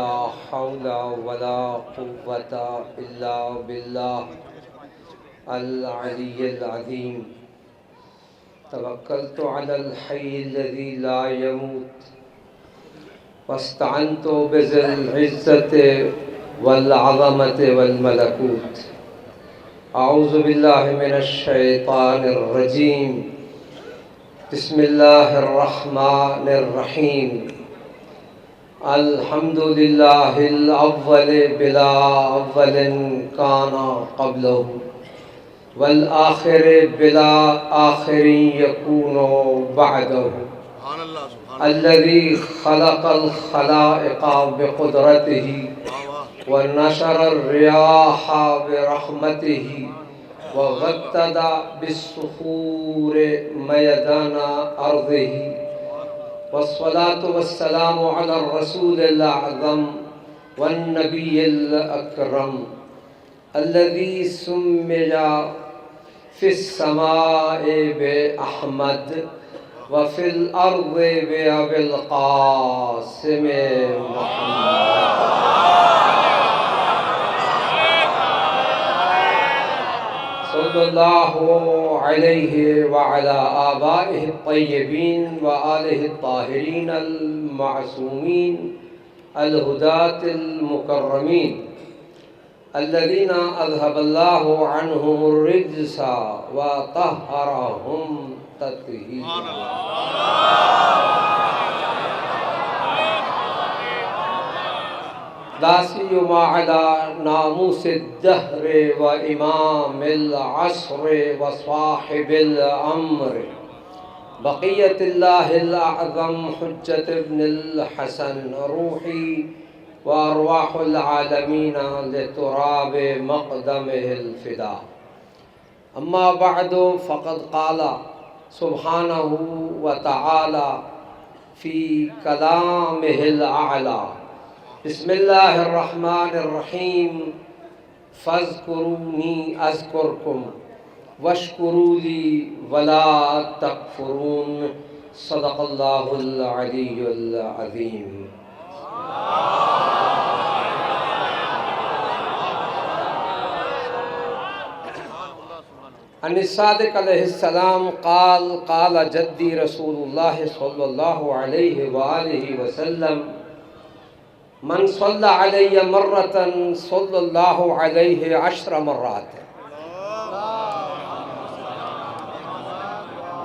ला हौला वला कुव्वता इल्ला बिल्लाह अल अलिय्यिल अज़ीम। तवक्कलतु अलल हय्यिल लज़ी ला यमूत वस्तअनतु बिज़िल इज़्ज़ति वल अज़मति वल मलकूत। अऊज़ु बिल्लाहि मिनश शैतानिर रजीम। बिस्मिल्लाहिर रहमानिर रहीम। अल्हम्दुलिल्लाहिल अव्वल बिला अव्वलिन काना क़ब्लहु वल आखिर बिला आखिरिन यकूनु बअदहु। अल्लज़ी खलक़ल खलाइक़ बिक़ुदरतिही व नशरर रियाह बिरहमतिही व गद्ददा बिस्सुखूर मयदाना अर्ज़िही वस्सलातु वस्सलामु अला रसूलिल अअज़म वन नबिय्यिल अकरम अल्लज़ी सुम्मिया फिस समाए बि अहमद व फिल अर्ज़ि बि अबिल क़ासिम मुहम्मद। सल्लल्लाहु अलैहि व अला आबाइहि तय्यबीन व आलिहि ताहिरीन अल मासूमीन अल हुदातिल मुकर्रमीन अल्लज़ीना अज़हबल्लाहु अन्हुमुर रिज्सा व तहहरहुम तत्हीरा। ला सियमा अला नामुसिद दहर व इमामिल अस्र व साहिबिल अम्र बक़ियतिल्लाहिल अअज़म हुज्जत इब्नुल हसन रूही व अरवाहुल आलमीन लितुराब मक़दमिहिल फ़िदा। अम्मा बअदु फ़क़द क़ाला सुब्हानहु व तआला फ़ी कलामिहिल अअला। बिस्मिल्लाहिर रहमानिर रहीम। फ़ज़्कुरूनी अज़्कुरकुम वश्कुरूली वला तकफ़ुरून। सदक़ल्लाहुल अलियुल अज़ीम। अनिस्सादिक़ अलैहिस्सलाम क़ाल क़ाल जद्दी रसूलुल्लाह सल्लल्लाहु अलैहि व आलिहि वसल्लम मन सल्ला अलैहि मर्रतन सल्लल्लाहु अलैहि अश्र मर्रात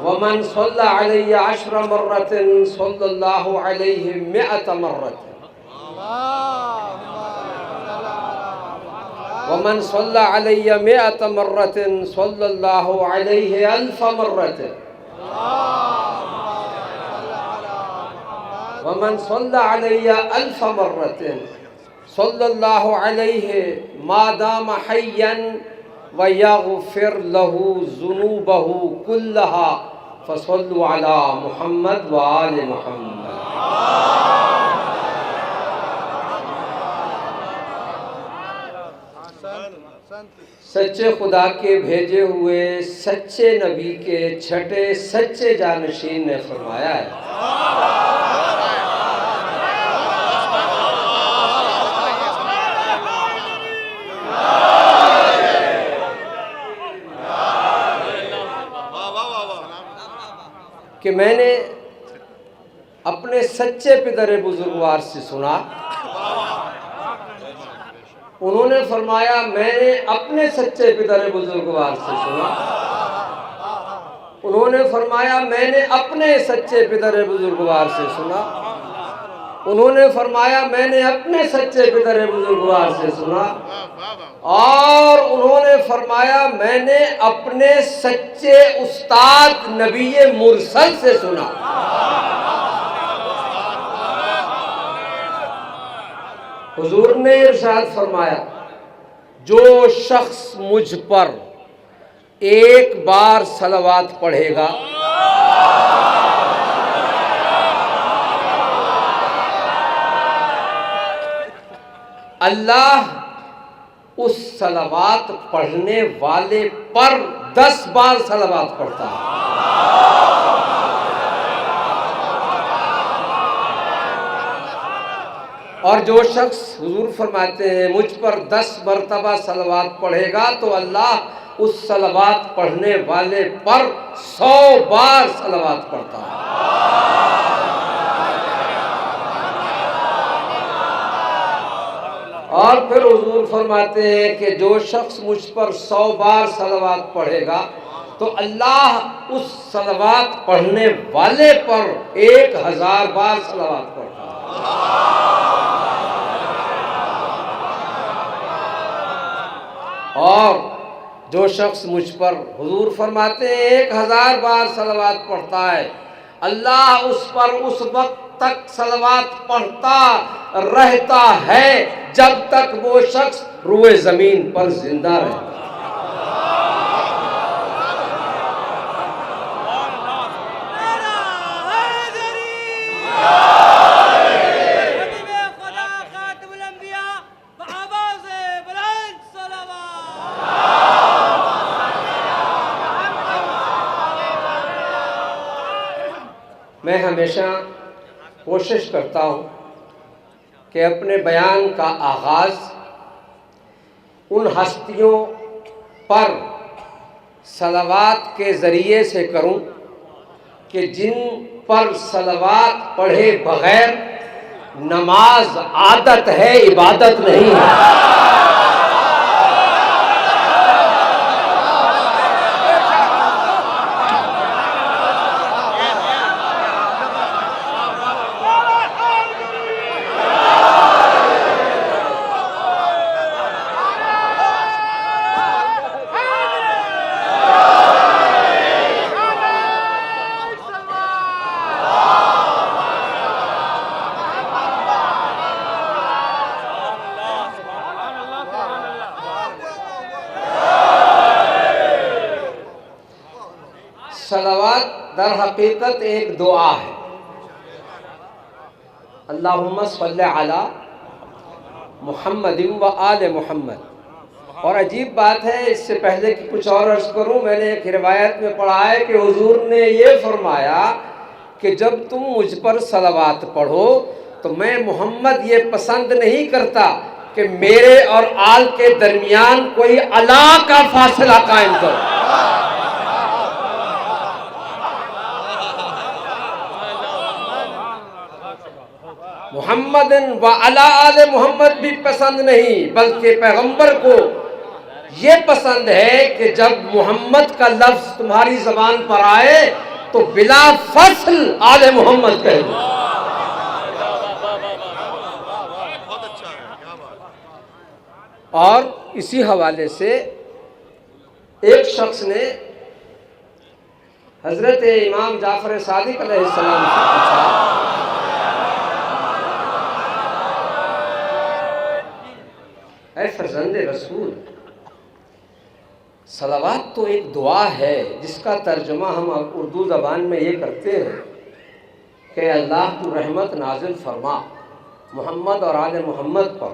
व मन सल्ला अलैहि अश्र मर्रतन सल्लल्लाहु अलैहि मिअत मर्रत व मन सल्ला अलैहि मिअत मर्रतन सल्लल्लाहु अलैहि अल्फ मर्रत व मन सल्ला अलैहि अल्फ मर्रतन सल्लल्लाहु अलैहि मा दाम हय्यन व यग़फ़िर लहू ज़ुनूबहू कुल्लहा फ़सल्लु अला मुहम्मद व आलि मुहम्मद। सच्चे खुदा के भेजे हुए सच्चे नबी के छठे सच्चे जानशीन ने फरमाया है, कि मैंने अपने सच्चे पिदर बुजुर्गवार से सुना। उन्होंने फरमाया मैंने अपने सच्चे पिदर बुजुर्गवार से सुना। उन्होंने फरमाया मैंने अपने सच्चे पिदर बुजुर्गवार से सुना। उन्होंने फरमाया मैंने अपने सच्चे पिदर बुजुर्गवार से सुना। और उन्होंने फरमाया मैंने अपने सच्चे उस्ताद नबी मुरसल से सुना। हुजूर ने इरशाद फरमाया जो शख्स मुझ पर एक बार सलवात पढ़ेगा अल्लाह उस सलवात पढ़ने वाले पर 10 बार सलवात पढ़ता है। और जो शख्स, हुजूर फरमाते हैं, मुझ पर 10 मरतबा सलवात पढ़ेगा तो अल्लाह उस सलवात पढ़ने वाले पर 100 बार सलवात पढ़ता है। और फिर हुजूर फरमाते हैं कि जो शख्स मुझ पर 100 बार सलवात पढ़ेगा तो अल्लाह उस सलवात पढ़ने वाले पर 1000 बार सलवात पढ़ता है। और जो शख्स मुझ पर, हुजूर फरमाते हैं, 1000 बार सलवात पढ़ता है, अल्लाह उस पर उस वक्त तक सलवात पढ़ता रहता है जब तक वो शख्स रूए जमीन पर जिंदा रहता है। मैं हमेशा कोशिश करता हूँ कि अपने बयान का आगाज़ उन हस्तियों पर सलवात के ज़रिए से करूँ कि जिन पर सलवात पढ़े बग़ैर नमाज आदत है, इबादत नहीं है। सलावत दर हकीकत एक दुआ है। अल्लाहुम्मा सल्ली अला मुहम्मदिन व आले मुहम्मद। और अजीब बात है, इससे पहले कि कुछ और अर्ज़ करूँ, मैंने एक रिवायत में पढ़ा है कि हुजूर ने ये फरमाया कि जब तुम मुझ पर सलावत पढ़ो तो मैं मोहम्मद ये पसंद नहीं करता कि मेरे और आल के दरमियान कोई अला का फासला कायम करो। मोहम्मदन व अला आले मोहम्मद भी पसंद नहीं, बल्कि पैगंबर को ये पसंद है कि जब मोहम्मद का लफ्ज तुम्हारी जबान पर आए तो बिला फसल आले मोहम्मद कह दो। और इसी हवाले से एक शख्स ने हजरत इमाम जाफर सादिक अलैहिस्सलाम से पूछा, ऐ फर्जंद रसूल, सलावत तो एक दुआ है जिसका तर्जुमा हम उर्दू ज़बान में ये करते हैं कि अल्लाह तू रहमत नाजिल फरमा मोहम्मद और आले मोहम्मद पर।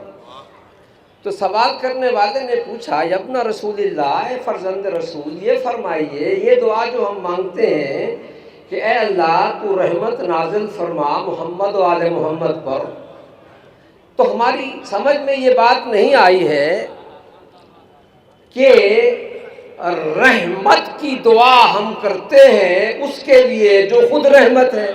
तो सवाल करने वाले ने पूछा, यब्ना रसूलिल्लाह, फर्जंद रसूल, ये फरमाइए, ये दुआ जो हम मांगते हैं कि ए अल्लाह तू रहमत नाजिल फरमा मोहम्मद और आले मोहम्मद पर, तो हमारी समझ में ये बात नहीं आई है कि रहमत की दुआ हम करते हैं उसके लिए जो खुद रहमत है।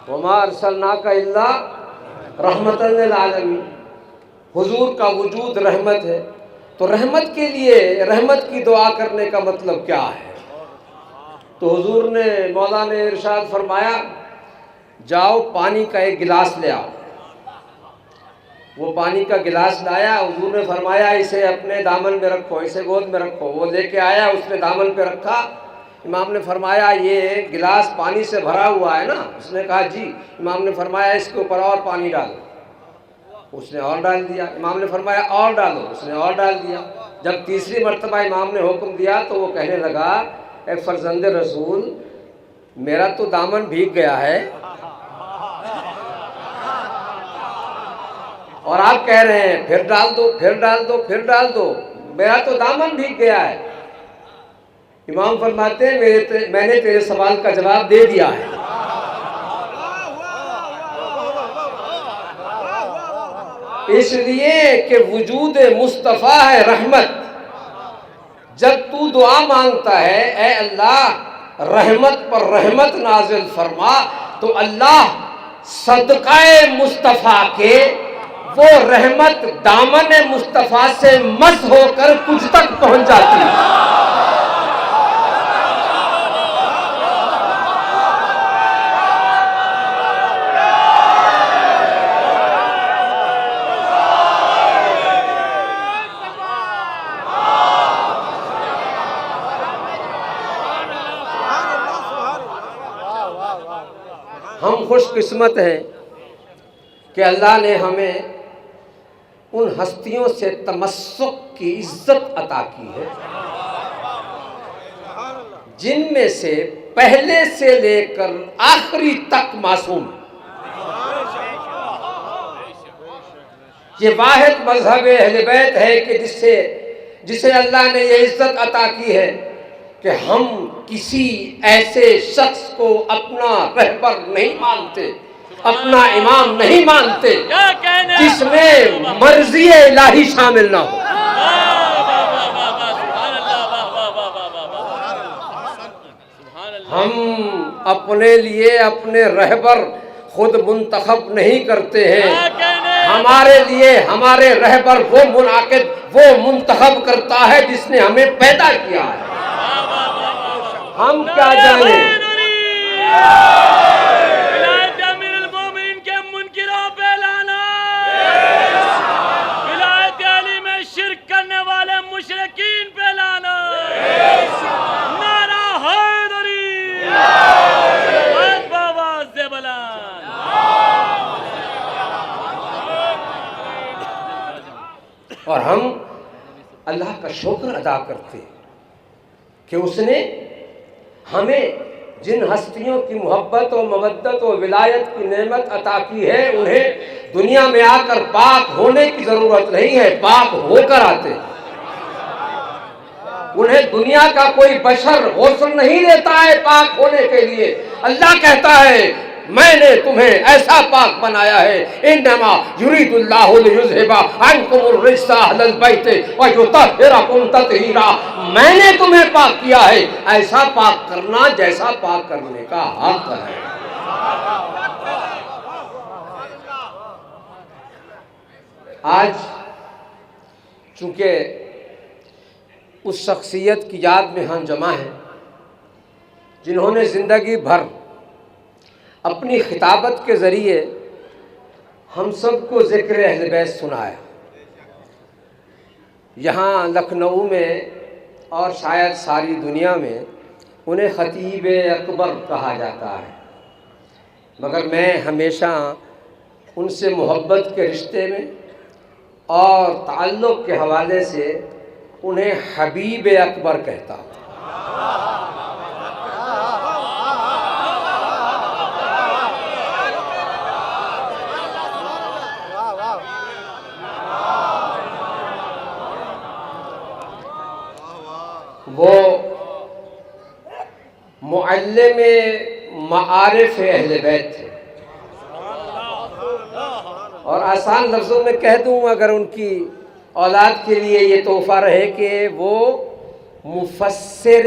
वमा अरसलनाका इल्ला रहमतन लिल आलमीन, हुजूर का वजूद रहमत है, तो रहमत के लिए रहमत की दुआ करने का मतलब क्या है? तो हुजूर ने, मौला ने इरशाद फरमाया, जाओ पानी का एक गिलास ले आओ। वो पानी का गिलास लाया, हुजूर ने फरमाया इसे अपने दामन में रखो, इसे गोद में रखो। वो लेके आया, उसने दामन पे रखा। इमाम ने फरमाया ये गिलास पानी से भरा हुआ है ना? उसने कहा जी। इमाम ने फरमाया इसके ऊपर और पानी डालो। उसने और डाल दिया। इमाम ने फरमाया और डालो, उसने और डाल दिया। जब तीसरी मरतबा इमाम ने हुक्म दिया तो वो कहने लगा, ए फर्जंद रसूल, मेरा तो दामन भीग गया है और आप कह रहे हैं फिर डाल दो, फिर डाल दो, फिर डाल दो, मेरा तो दामन भीग गया है। इमाम फरमाते हैं मैंने तेरे सवाल का जवाब दे दिया है। इसलिए कि वजूद मुस्तफ़ा है रहमत। जब तू दुआ मांगता है, ए अल्लाह रहमत पर रहमत नाजिल फरमा, तो अल्लाह सदक़ाए मुस्तफ़ा के वो रहमत दामन मुस्तफ़ा से मस होकर तुझ तक पहुंच जाती है। हम खुशकिस्मत हैं कि अल्लाह ने हमें उन हस्तियों से तमस्सुक की इज्जत अता की है जिनमें से पहले से लेकर आखिरी तक मासूम। ये वाहिद मजहब अहले बैत है कि जिसे अल्लाह ने ये इज्जत अता की है कि हम किसी ऐसे शख्स को अपना रहबर नहीं मानते, अपना इमाम नहीं मानते जिसमें मर्जी इलाही शामिल ना हो। हम अपने लिए अपने रहबर खुद मुंतखब नहीं करते हैं, हमारे लिए हमारे रहबर वो मुंतखब करता है जिसने हमें पैदा किया है। हम क्या जाने के मुनकिरों पे लाना, विलायत अली में शिर्क करने वाले मुशरिकीन पे लाना। नारा हैदरी आवाज़ से बुलंद। और हम अल्लाह का शुक्र अदा करते हैं कि उसने हमें जिन हस्तियों की मोहब्बत और मवद्दत और विलायत की नेमत अता की है, उन्हें दुनिया में आकर पाक होने की जरूरत नहीं है, पाक होकर आते। उन्हें दुनिया का कोई बशर गौसल नहीं देता है पाक होने के लिए। अल्लाह कहता है मैंने तुम्हें ऐसा पाक बनाया है, इन्नमा युरीदुल्लाहु लियुज़हिबा अन्कुमुर रिज्सा अहलल बैति व युतहिरकुम तत्हीरा। मैंने तुम्हें पाक किया है, ऐसा पाक करना जैसा पाक करने का हक है। आज चूंकि उस शख्सियत की याद में हम जमा हैं जिन्होंने जिंदगी भर अपनी खिताबत के ज़रिए हम सबको ज़िक्र अहले बैत सुनाया। यहाँ लखनऊ में और शायद सारी दुनिया में उन्हें ख़तीब अकबर कहा जाता है, मगर मैं हमेशा उनसे मोहब्बत के रिश्ते में और ताल्लुक़ के हवाले से उन्हें हबीब अकबर कहता हूँ। वो मुअल्लिम मारिफ अहले बैत थे। और आसान लफ्ज़ों में कह दूँ अगर उनकी औलाद के लिए ये तोहफ़ा रहे कि वो मुफस्सिर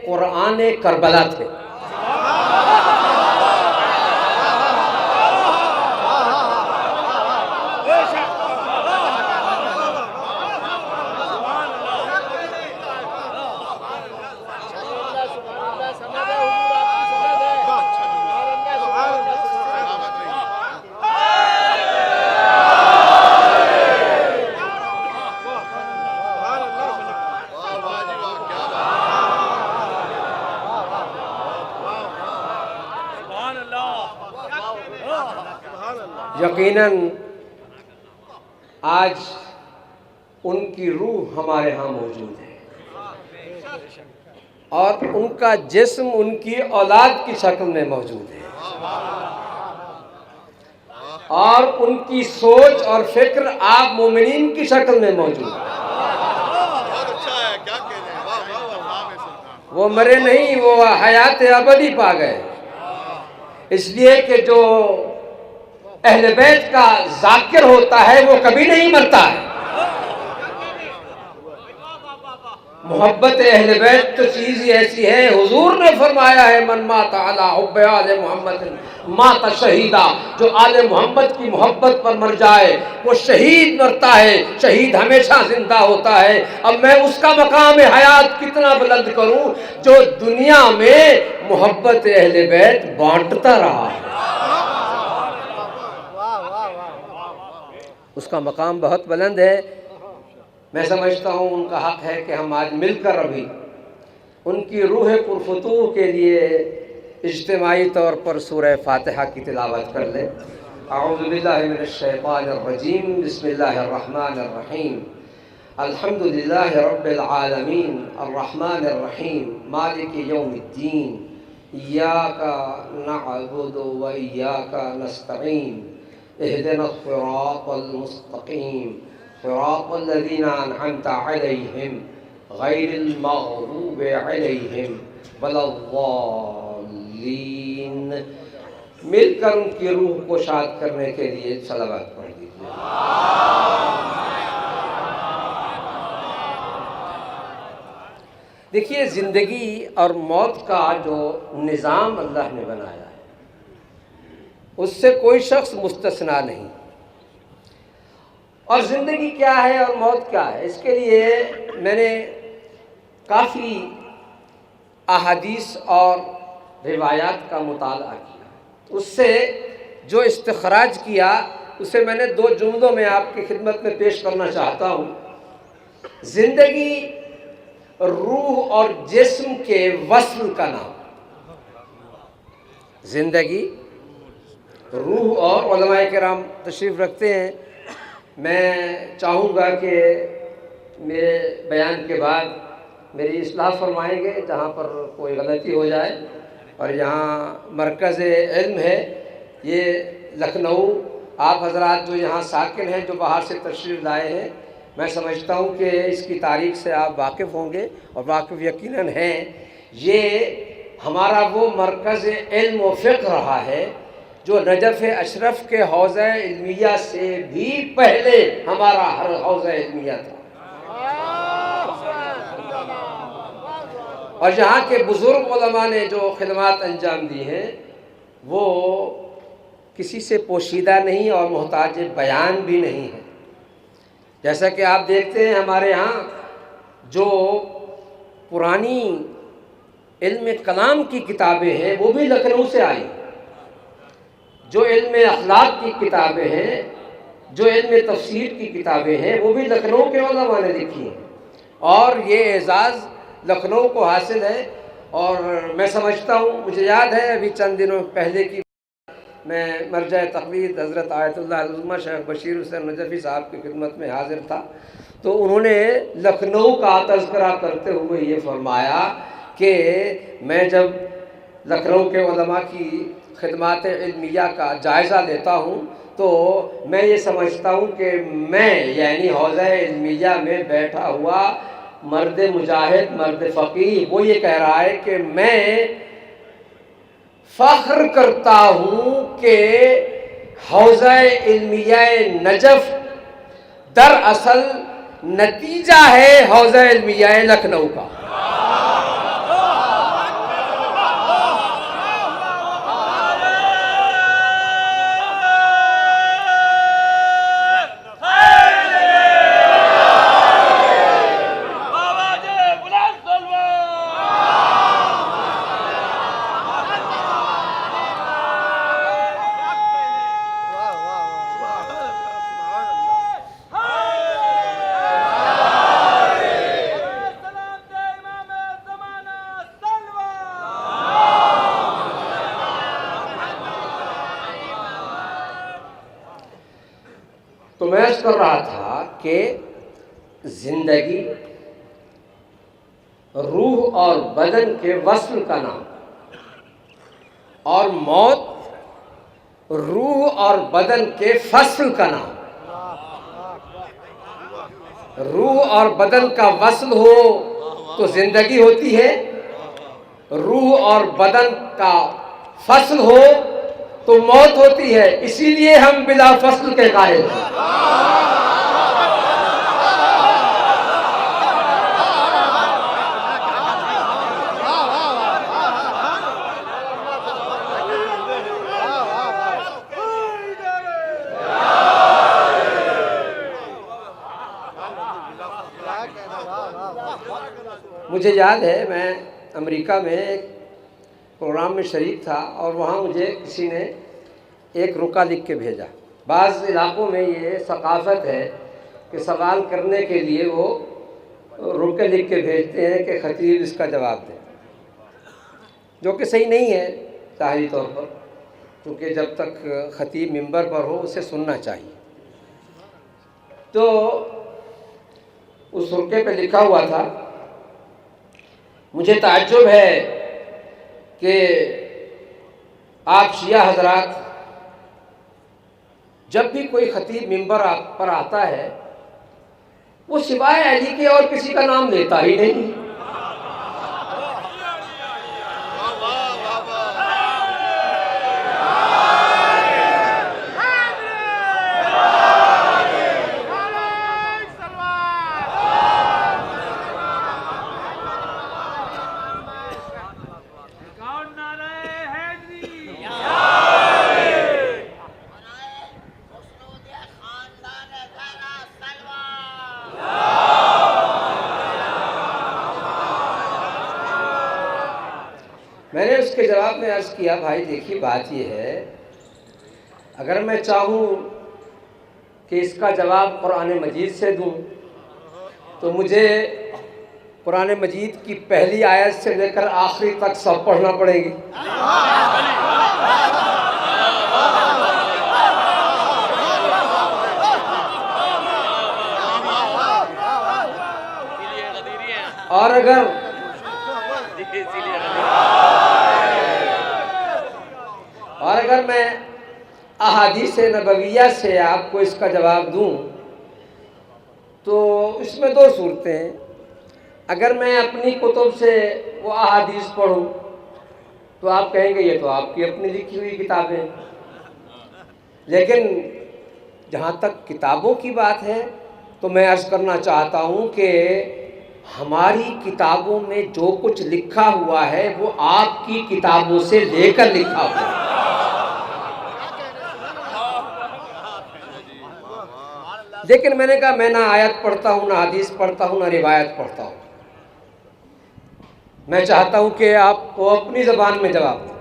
कुरान करबला थे। यकीनन आज उनकी रूह हमारे यहाँ मौजूद है और उनका जिस्म उनकी औलाद की शक्ल में मौजूद है और उनकी सोच और फिक्र आप मोमिनीन की शक्ल में मौजूद है। वो मरे नहीं, वो हयात अबदी पा गए, इसलिए कि जो अहले बैत का जाकिर होता है वो कभी नहीं मरता है। मोहब्बत अहले बैत तो चीज़ ही ऐसी है, हुजूर ने फरमाया है मन माता अला हुब्बे आले मोहम्मद माता शहीदा, जो आले मोहम्मद की मोहब्बत पर मर जाए वो शहीद मरता है, शहीद हमेशा जिंदा होता है। अब मैं उसका मकाम हयात कितना बुलंद करूं जो दुनिया में मोहब्बत अहले बैत बांटता रहा है। उसका मकाम बहुत बुलंद है। मैं समझता हूँ उनका हक है कि हम आज मिलकर अभी उनकी रूह पुरफुतूह के लिए इज्तिमाई तौर पर सूरह फातिहा की तिलावत कर लें। अऊज़ु बिल्लाहि मिनश शैतानिर रजीम, बिस्मिल्लाहिर रहमानिर रहीम, अल्हम्दुलिल्लाहि रब्बिल आलमीन, अर्रहमानिर रहीम, मालिकि यौमिद्दीन, इय्याका नअबुदु व इय्याका नस्तईन, इहदिनस सिरातल मुस्तकीम, सिरातल लज़ीना अनअमता अलैहिम गैरिल मग़ज़ूबि अलैहिम वलद्दाल्लीन। मिलकर उनकी रूह को शाद करने के लिए सलावत पढ़ लीजिए। देखिए, ज़िंदगी और मौत का जो निज़ाम अल्लाह ने बनाया है उससे कोई शख्स मुस्तस्ना नहीं। और ज़िंदगी क्या है और मौत क्या है, इसके लिए मैंने काफ़ी अहादीस और रिवायात का मुताला किया। उससे जो इस्तिखराज किया उसे मैंने 2 जुमलों में आपकी खिदमत में पेश करना चाहता हूँ। ज़िंदगी रूह और जिस्म के वस्ल का नाम। ज़िंदगी रूह और उलमाए किराम तशरीफ़ रखते हैं। मैं चाहूँगा कि मेरे बयान के बाद मेरी इस्लाह फरमाएंगे जहाँ पर कोई गलती हो जाए। और यहाँ मरकज़ इल्म है, ये लखनऊ। आप हजरात जो यहाँ साकिन हैं, जो बाहर से तशरीफ़ लाए हैं, मैं समझता हूँ कि इसकी तारीख़ से आप वाकिफ़ होंगे और वाकिफ़ यकीनन हैं। ये हमारा वो मरकज़ इल्म व फ़िक़्ह रहा है जो नजफ़ अशरफ के हौज़ा इल्मिया से भी पहले हमारा हर हौज़ा इल्मिया था। और यहाँ के बुज़ुर्ग उलमा ने जो खिदमात अंजाम दी हैं वो किसी से पोशीदा नहीं और मोहताज बयान भी नहीं है। जैसा कि आप देखते हैं हमारे यहाँ जो पुरानी इल्म कलाम की किताबें हैं वो भी लखनऊ से आई। जो इल्म अखलाक की किताबें हैं, जो इल्म तफसीर की किताबें हैं, वो भी लखनऊ के उलमा ने लिखी हैं। और ये एज़ाज़ लखनऊ को हासिल है। और मैं समझता हूँ, मुझे याद है अभी चंद दिनों पहले की मैं मरजा तक़लीद हज़रत आयतुल्लाह अल-उज़्मा शेख बशीर हुसैन नजफ़ी साहब की खिदमत में हाज़िर था, तो उन्होंने लखनऊ का तज़किरा करते हुए ये फरमाया कि मैं जब लखनऊ के उलमा की खिदमात इल्मिया का जायज़ा लेता हूँ तो मैं ये समझता हूँ कि मैं यानी हौज़ा इल्मिया में बैठा हुआ मर्द मुजाहिद, मर्द फ़क़ीह, वो ये कह रहा है कि मैं फ़ख्र करता हूँ कि हौज़ा इल्मिया नजफ़ दरअसल नतीजा है हौज़ा इल्मिया लखनऊ का। तो मैं अर्ज़ कर रहा था कि ज़िंदगी रूह और बदन के वस्ल का नाम और मौत रूह और बदन के फसल का नाम। रूह और बदन का वस्ल हो तो ज़िंदगी होती है, रूह और बदन का फसल हो तो मौत होती है, इसीलिए हम बिला फसल के कायल हैं। मुझे याद है, मैं अमेरिका में एक प्रोग्राम में शरीक था और वहाँ मुझे किसी ने एक रुका लिख के भेजा। बाज़ इलाक़ों में ये सकाफ़त है कि सवाल करने के लिए वो रुके लिख के भेजते हैं कि ख़तीब इसका जवाब दें, जो कि सही नहीं है ज़ाहिरी तौर पर, क्योंकि जब तक ख़तीब मिंबर पर हो उसे सुनना चाहिए। तो उस रुके पे लिखा हुआ था, मुझे ताज्जुब है कि आप शिया हज़रात जब भी कोई ख़तीब मिंबर पर आता है वो सिवाय अली के और किसी का नाम लेता ही नहीं। मैंने उसके जवाब में अर्ज़ किया, भाई देखिए बात ये है, अगर मैं चाहूँ कि इसका जवाब कुरान मजीद से दूँ तो मुझे कुरान मजीद की पहली आयत से लेकर आखिरी तक सब पढ़ना पड़ेगी। और अगर मैं अहादीस नबविया से आपको इसका जवाब दूं तो इसमें दो सूरतें हैं। अगर मैं अपनी कुतुब से वो अहादीस पढ़ूं तो आप कहेंगे ये तो आपकी अपनी लिखी हुई किताबें, लेकिन जहाँ तक किताबों की बात है तो मैं अर्ज़ करना चाहता हूँ कि हमारी किताबों में जो कुछ लिखा हुआ है वो आपकी किताबों से लेकर लिखा हुआ है। लेकिन मैंने कहा मैं ना आयत पढ़ता हूँ, ना हदीस पढ़ता हूँ, ना रिवायत पढ़ता हूँ। मैं चाहता हूँ कि आपको अपनी ज़बान में जवाब दें।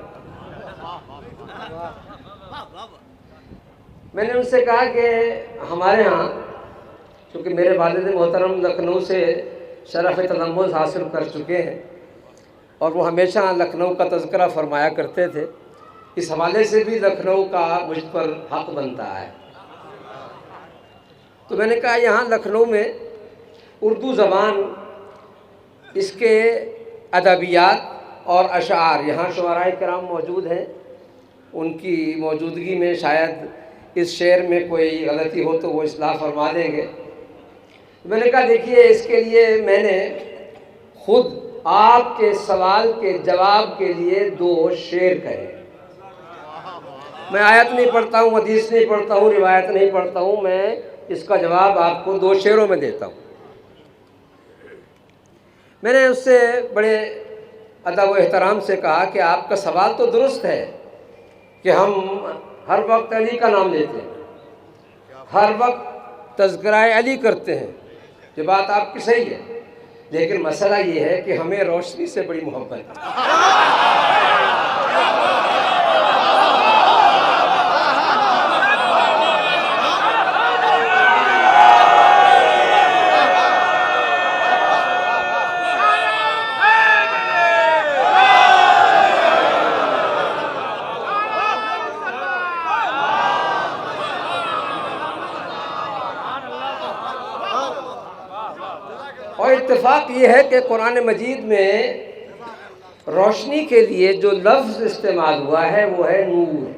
मैंने उनसे कहा कि हमारे यहाँ, क्योंकि मेरे वालिद मोहतरम लखनऊ से शरफ़ तलम्मुज़ हासिल कर चुके हैं और वो हमेशा लखनऊ का तज़किरा फरमाया करते थे, इस हवाले से भी लखनऊ का मुझ पर हक़ बनता है। तो मैंने कहा यहाँ लखनऊ में उर्दू ज़बान, इसके अदबियात और अशार, यहाँ शुअराए किराम मौजूद हैं, उनकी मौजूदगी में शायद इस शेर में कोई गलती हो तो वो इस्लाह फरमा देंगे। मैंने कहा देखिए इसके लिए मैंने खुद आपके सवाल के जवाब के लिए 2 शेर कहे। मैं आयत नहीं पढ़ता हूँ, हदीस नहीं पढ़ता हूँ, रिवायत नहीं पढ़ता हूँ, मैं इसका जवाब आपको 2 शेरों में देता हूँ। मैंने उससे बड़े अदब व एहतराम से कहा कि आपका सवाल तो दुरुस्त है कि हम हर वक्त अली का नाम लेते हैं, हर वक्त तज़किराए अली करते हैं, ये बात आपकी सही है, लेकिन मसला ये है कि हमें रोशनी से बड़ी मोहब्बत है। और इत्तेफाक ये है कि कुरान मजीद में रोशनी के लिए जो लफ्ज़ इस्तेमाल हुआ है वो है नूर।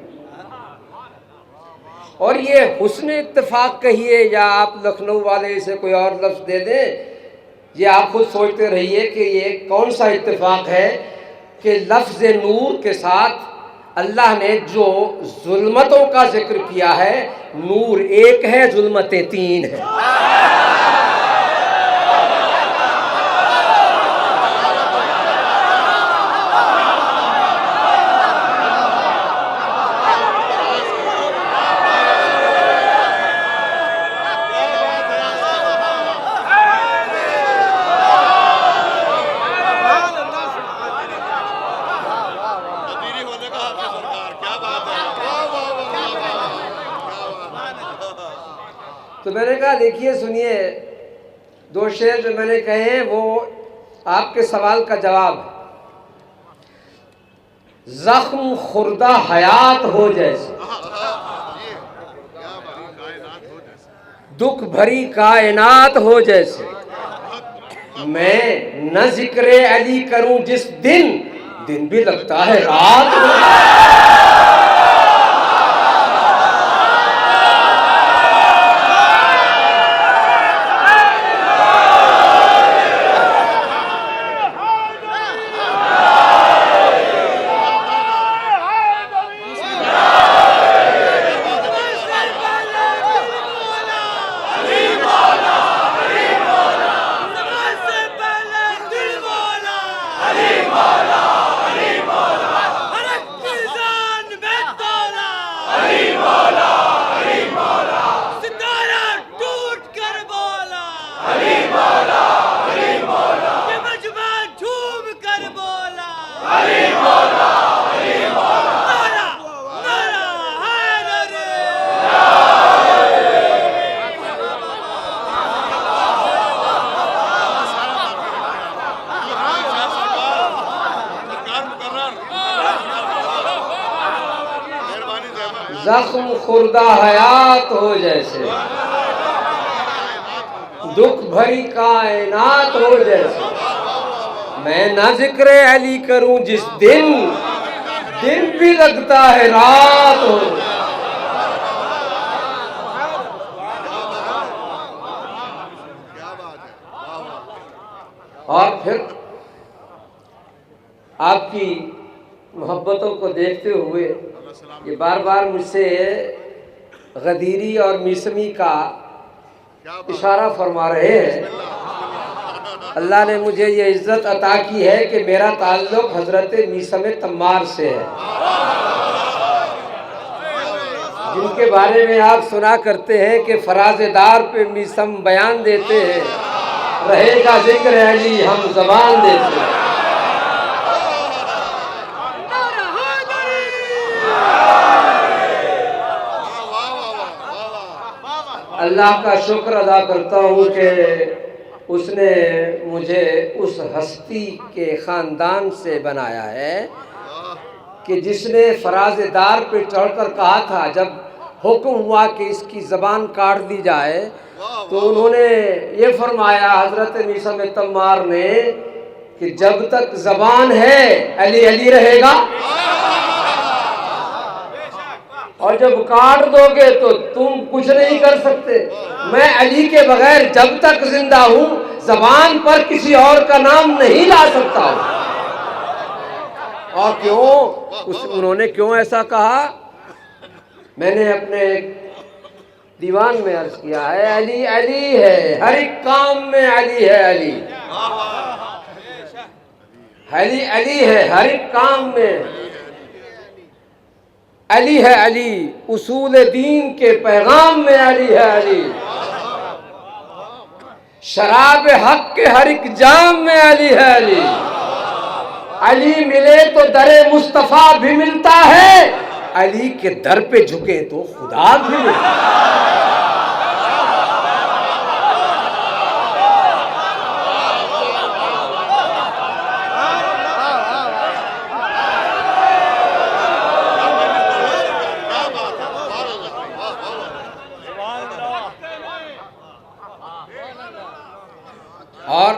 और ये हुस्न इत्तेफाक कहिए या आप लखनऊ वाले इसे कोई और लफ्ज़ दे दें, ये आप खुद सोचते रहिए कि ये कौन सा इत्तेफाक है कि लफ्ज़ नूर के साथ अल्लाह ने जो जुल्मतों का जिक्र किया है, नूर एक है, जुल्मतें तीन है। तो मैंने कहा देखिए सुनिए, दो शेर जो मैंने कहे हैं वो आपके सवाल का जवाब है। जख्म खुर्दा हयात हो जैसे, दुख भरी कायनात हो जैसे, मैं न जिक्र अली करूं जिस दिन, दिन भी लगता है रात हो। जख्म खुर्दा हयात हो जैसे, दुख भरी कायनात हो जैसे, मैं ना जिक्र अली करूं जिस दिन, दिन भी लगता है रात हो। और फिर आपकी मोहब्बतों को देखते हुए ये बार बार मुझसे गदीरी और मीसमी का इशारा फरमा रहे हैं। अल्लाह ने मुझे ये इज्जत अता की है कि मेरा ताल्लुक हजरत मीसम तम्मार से है, जिनके बारे में आप सुना करते हैं कि फराज़ेदार पे मीसम बयान देते हैं, रहेगा जिक्र अली हम ज़बान देते हैं। अल्लाह का शुक्र अदा करता हूँ कि उसने मुझे उस हस्ती के ख़ानदान से बनाया है कि जिसने फराज़ेदार पे चढ़कर कहा था, जब हुक्म हुआ कि इसकी ज़बान काट दी जाए, तो उन्होंने ये फरमाया हज़रत मीसम तम्मार ने कि जब तक ज़बान है अली अली रहेगा, और जब काट दोगे तो तुम कुछ नहीं कर सकते। मैं अली के बगैर जब तक जिंदा हूं, ज़बान पर किसी और का नाम नहीं ला सकता हूं। और क्यों, उन्होंने क्यों ऐसा कहा, मैंने अपने दीवान में अर्ज किया है, अली अली है हर एक काम में, अली है अली, अली अली है हर एक काम में, अली है अली उसूल दीन के पैगाम में, अली है अली शराब हक के हर एक जाम में, अली है अली, अली मिले तो दरे मुस्तफा भी मिलता है, अली के दर पे झुके तो खुदा भी मिलता है। और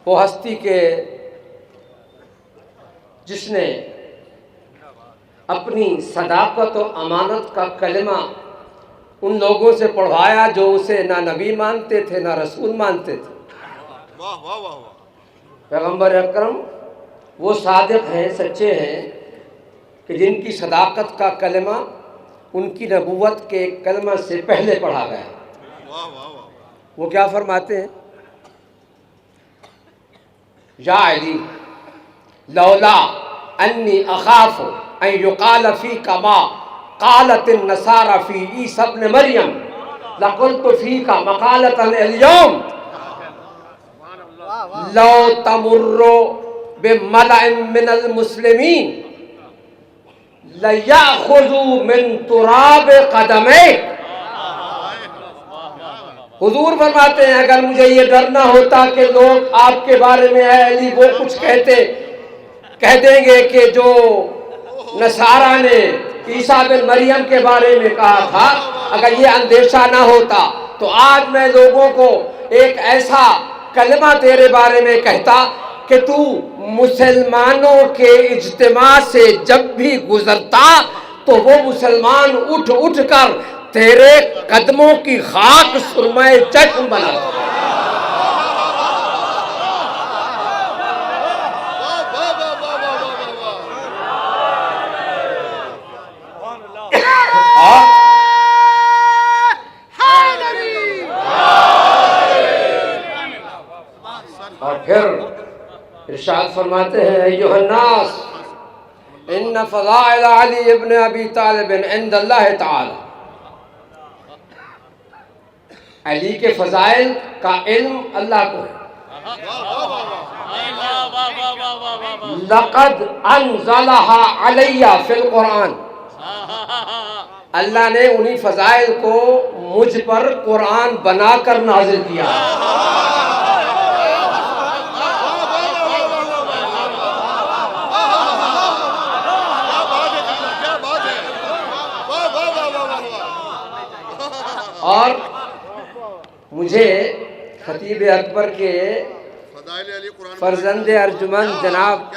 वो हस्ती के जिसने अपनी सदाकत और अमानत का कलमा उन लोगों से पढ़वाया जो उसे ना नबी मानते थे ना रसूल मानते थे। वाह वाह वाह। पैगंबर अकरम वो सादिक हैं, सच्चे हैं कि जिनकी सदाकत का कलमा उनकी नबूवत के कलमा से पहले पढ़ा गया। वो क्या फरमाते हैं, या अली लौला अन्नी अखाफ अन युकाल फी कमा कालत नसारा फी ईसा इब्न मरियम लकुल्तु फी का मकालतन अल-यौम लौ तमुर्रो बिमलअन मिनल मुस्लिमीन लयाखुजू मिन तुराब कदमैक। हुजूर फरमाते हैं, अगर मुझे ये डर ना होता कि लोग आपके बारे में है अली वो कुछ कह देंगे कि जो नसारा ने ईसा बिन मरियम के बारे में कहा था, अगर ये अंदेशा ना होता तो आज मैं लोगों को एक ऐसा कलमा तेरे बारे में कहता कि तू मुसलमानों के इज्तिमा से जब भी गुजरता तो वो मुसलमान उठ उठ कर तेरे कदमों की खाक सुरमाए चश्म बनाता। और फिर इरशाद फरमाते हैं, अय्युहन्नास इन्न फ़ज़ाइल अली इब्न अबी तालिब इंदल्लाह ताला। अली के फ़ज़ाइल का इल्म अल्लाह को है। लक़द अनज़लहा अलैया फ़िल कुरान, अल्लाह ने उन्हीं फ़ज़ाइल को मुझ पर कुरान बनाकर नाज़िल किया। और मुझे खतीब अकबर के फर्जंद अर्जुमन जनाब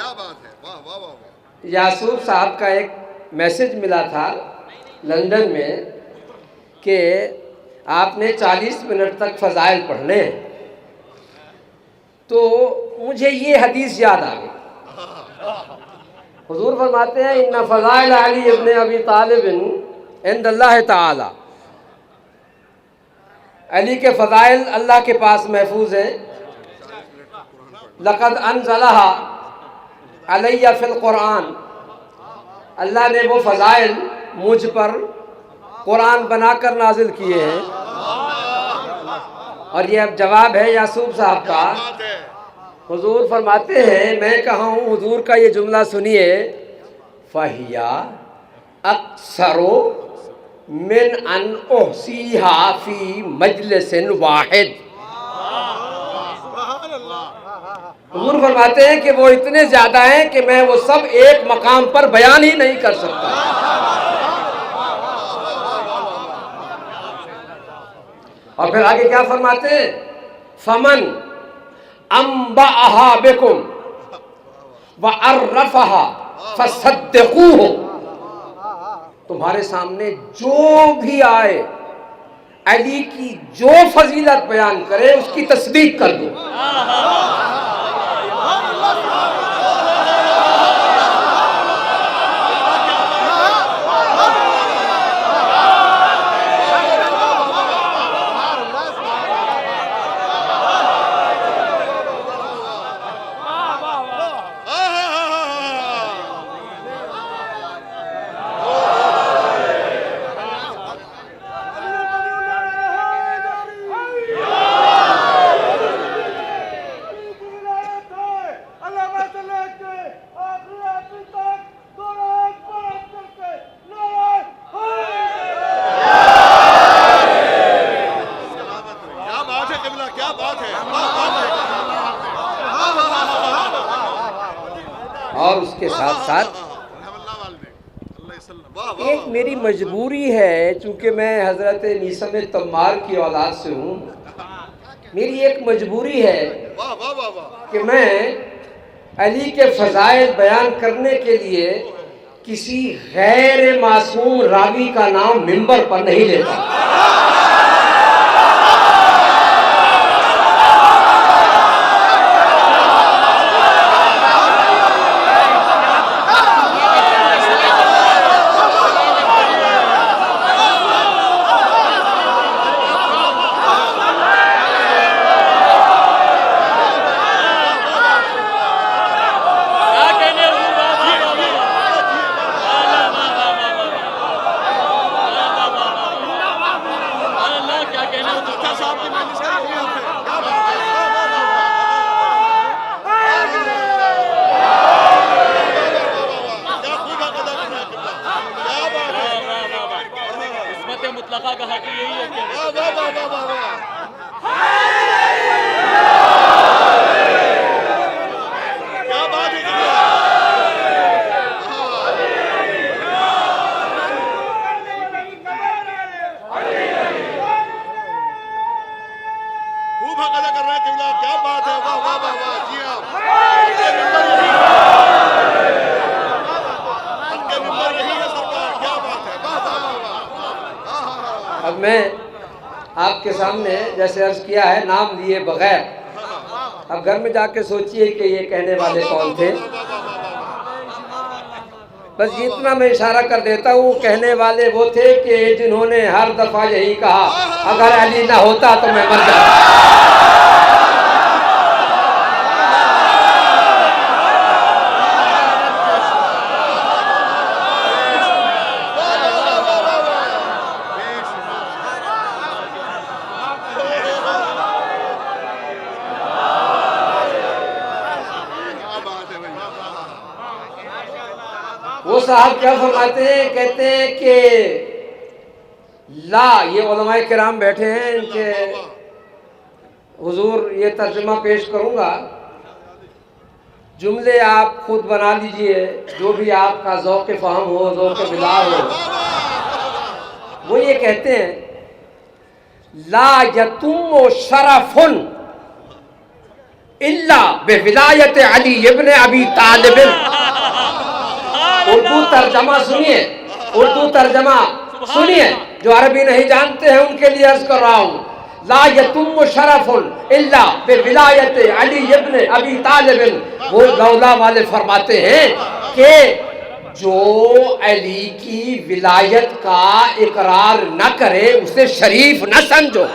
यासूफ साहब का एक मैसेज मिला था लंदन में कि आपने 40 मिनट तक फ़ज़ाइल पढ़ने। तो मुझे ये हदीस याद आ गई। हुजूर फरमाते हैं, इन्ना फ़ज़ाइल अली इब्न अबी तालिब इंदल्लाह ताला, अली के फ़ज़ाइल अल्लाह के पास महफूज हैं। लक़द अनज़लहा अलैया फ़िल कुरान, अल्लाह ने वो फ़ज़ाइल मुझ पर कुरान बनाकर नाजिल किए हैं। और ये अब जवाब है यासूफ साहब का। हुजूर फरमाते हैं, मैं कहा हूँ हुजूर का ये जुमला सुनिए, फ़हिया अक्सरो मिन अन उहसीहा फी मजलिसिन वाहिद। हुजूर फरमाते हैं कि वो इतने ज़्यादा हैं कि मैं वो सब एक मकाम पर बयान ही नहीं कर सकता। और फिर आगे क्या फरमाते हैं, फमन अम्बाहा बिकुम व अर्रफहा फसद्दिकूहु, तुम्हारे सामने जो भी आए अली की जो फजीलत बयान करे उसकी तस्दीक कर दो। और उसके साथ साथ एक मेरी मजबूरी है, चूँकि मैं हज़रत नीसम तम्मार की औलाद से हूँ, मेरी एक मजबूरी है कि मैं अली के फ़ज़ाइल बयान करने के लिए किसी गैर मासूम रावी का नाम मिंबर पर नहीं लेता। मुतलका का हक यही है कि क्या बात है। खूब हक अदा कर रहा है किबला, क्या बात है। वाह वाह वाह वाह। जी हाँ, हक मिंबर यही है सरकार। क्या बात है। वाह वाह वाह वाह। अब मैं आपके सामने जैसे अर्ज किया है नाम लिए बगैर, अब घर में जाके सोचिए कि ये कहने वाले कौन थे। बस इतना मैं इशारा कर देता हूँ, कहने वाले वो थे कि जिन्होंने हर दफा यही कहा अगर अली ना होता तो मैं मर जाता। वो साहब क्या फरमाते हैं, कहते हैं कि ला, ये उलमाए किराम बैठे हैं, इनके हुजूर ये तर्जुमा पेश करूंगा, जुमले आप खुद बना लीजिए, जो भी आपका ज़ौक़ फ़हम हो, ज़ौक़ बिलाग हो। वो ये कहते हैं ला यतुम्मु शरफुन इल्ला बिविलायत अली इब्न अबी तालिब। उर्दू तर्जमा सुनिए, उर्दू तर्जमा सुनिए, जो अरबी नहीं जानते हैं उनके लिए अर्ज कर रहा हूँ। ला यतुम्मु शरफुन इल्ला बिविलायत अली इब्न अबी तालिब। वो लौला वाले फरमाते हैं कि जो अली की विलायत का इकरार न करे उसे शरीफ न समझो।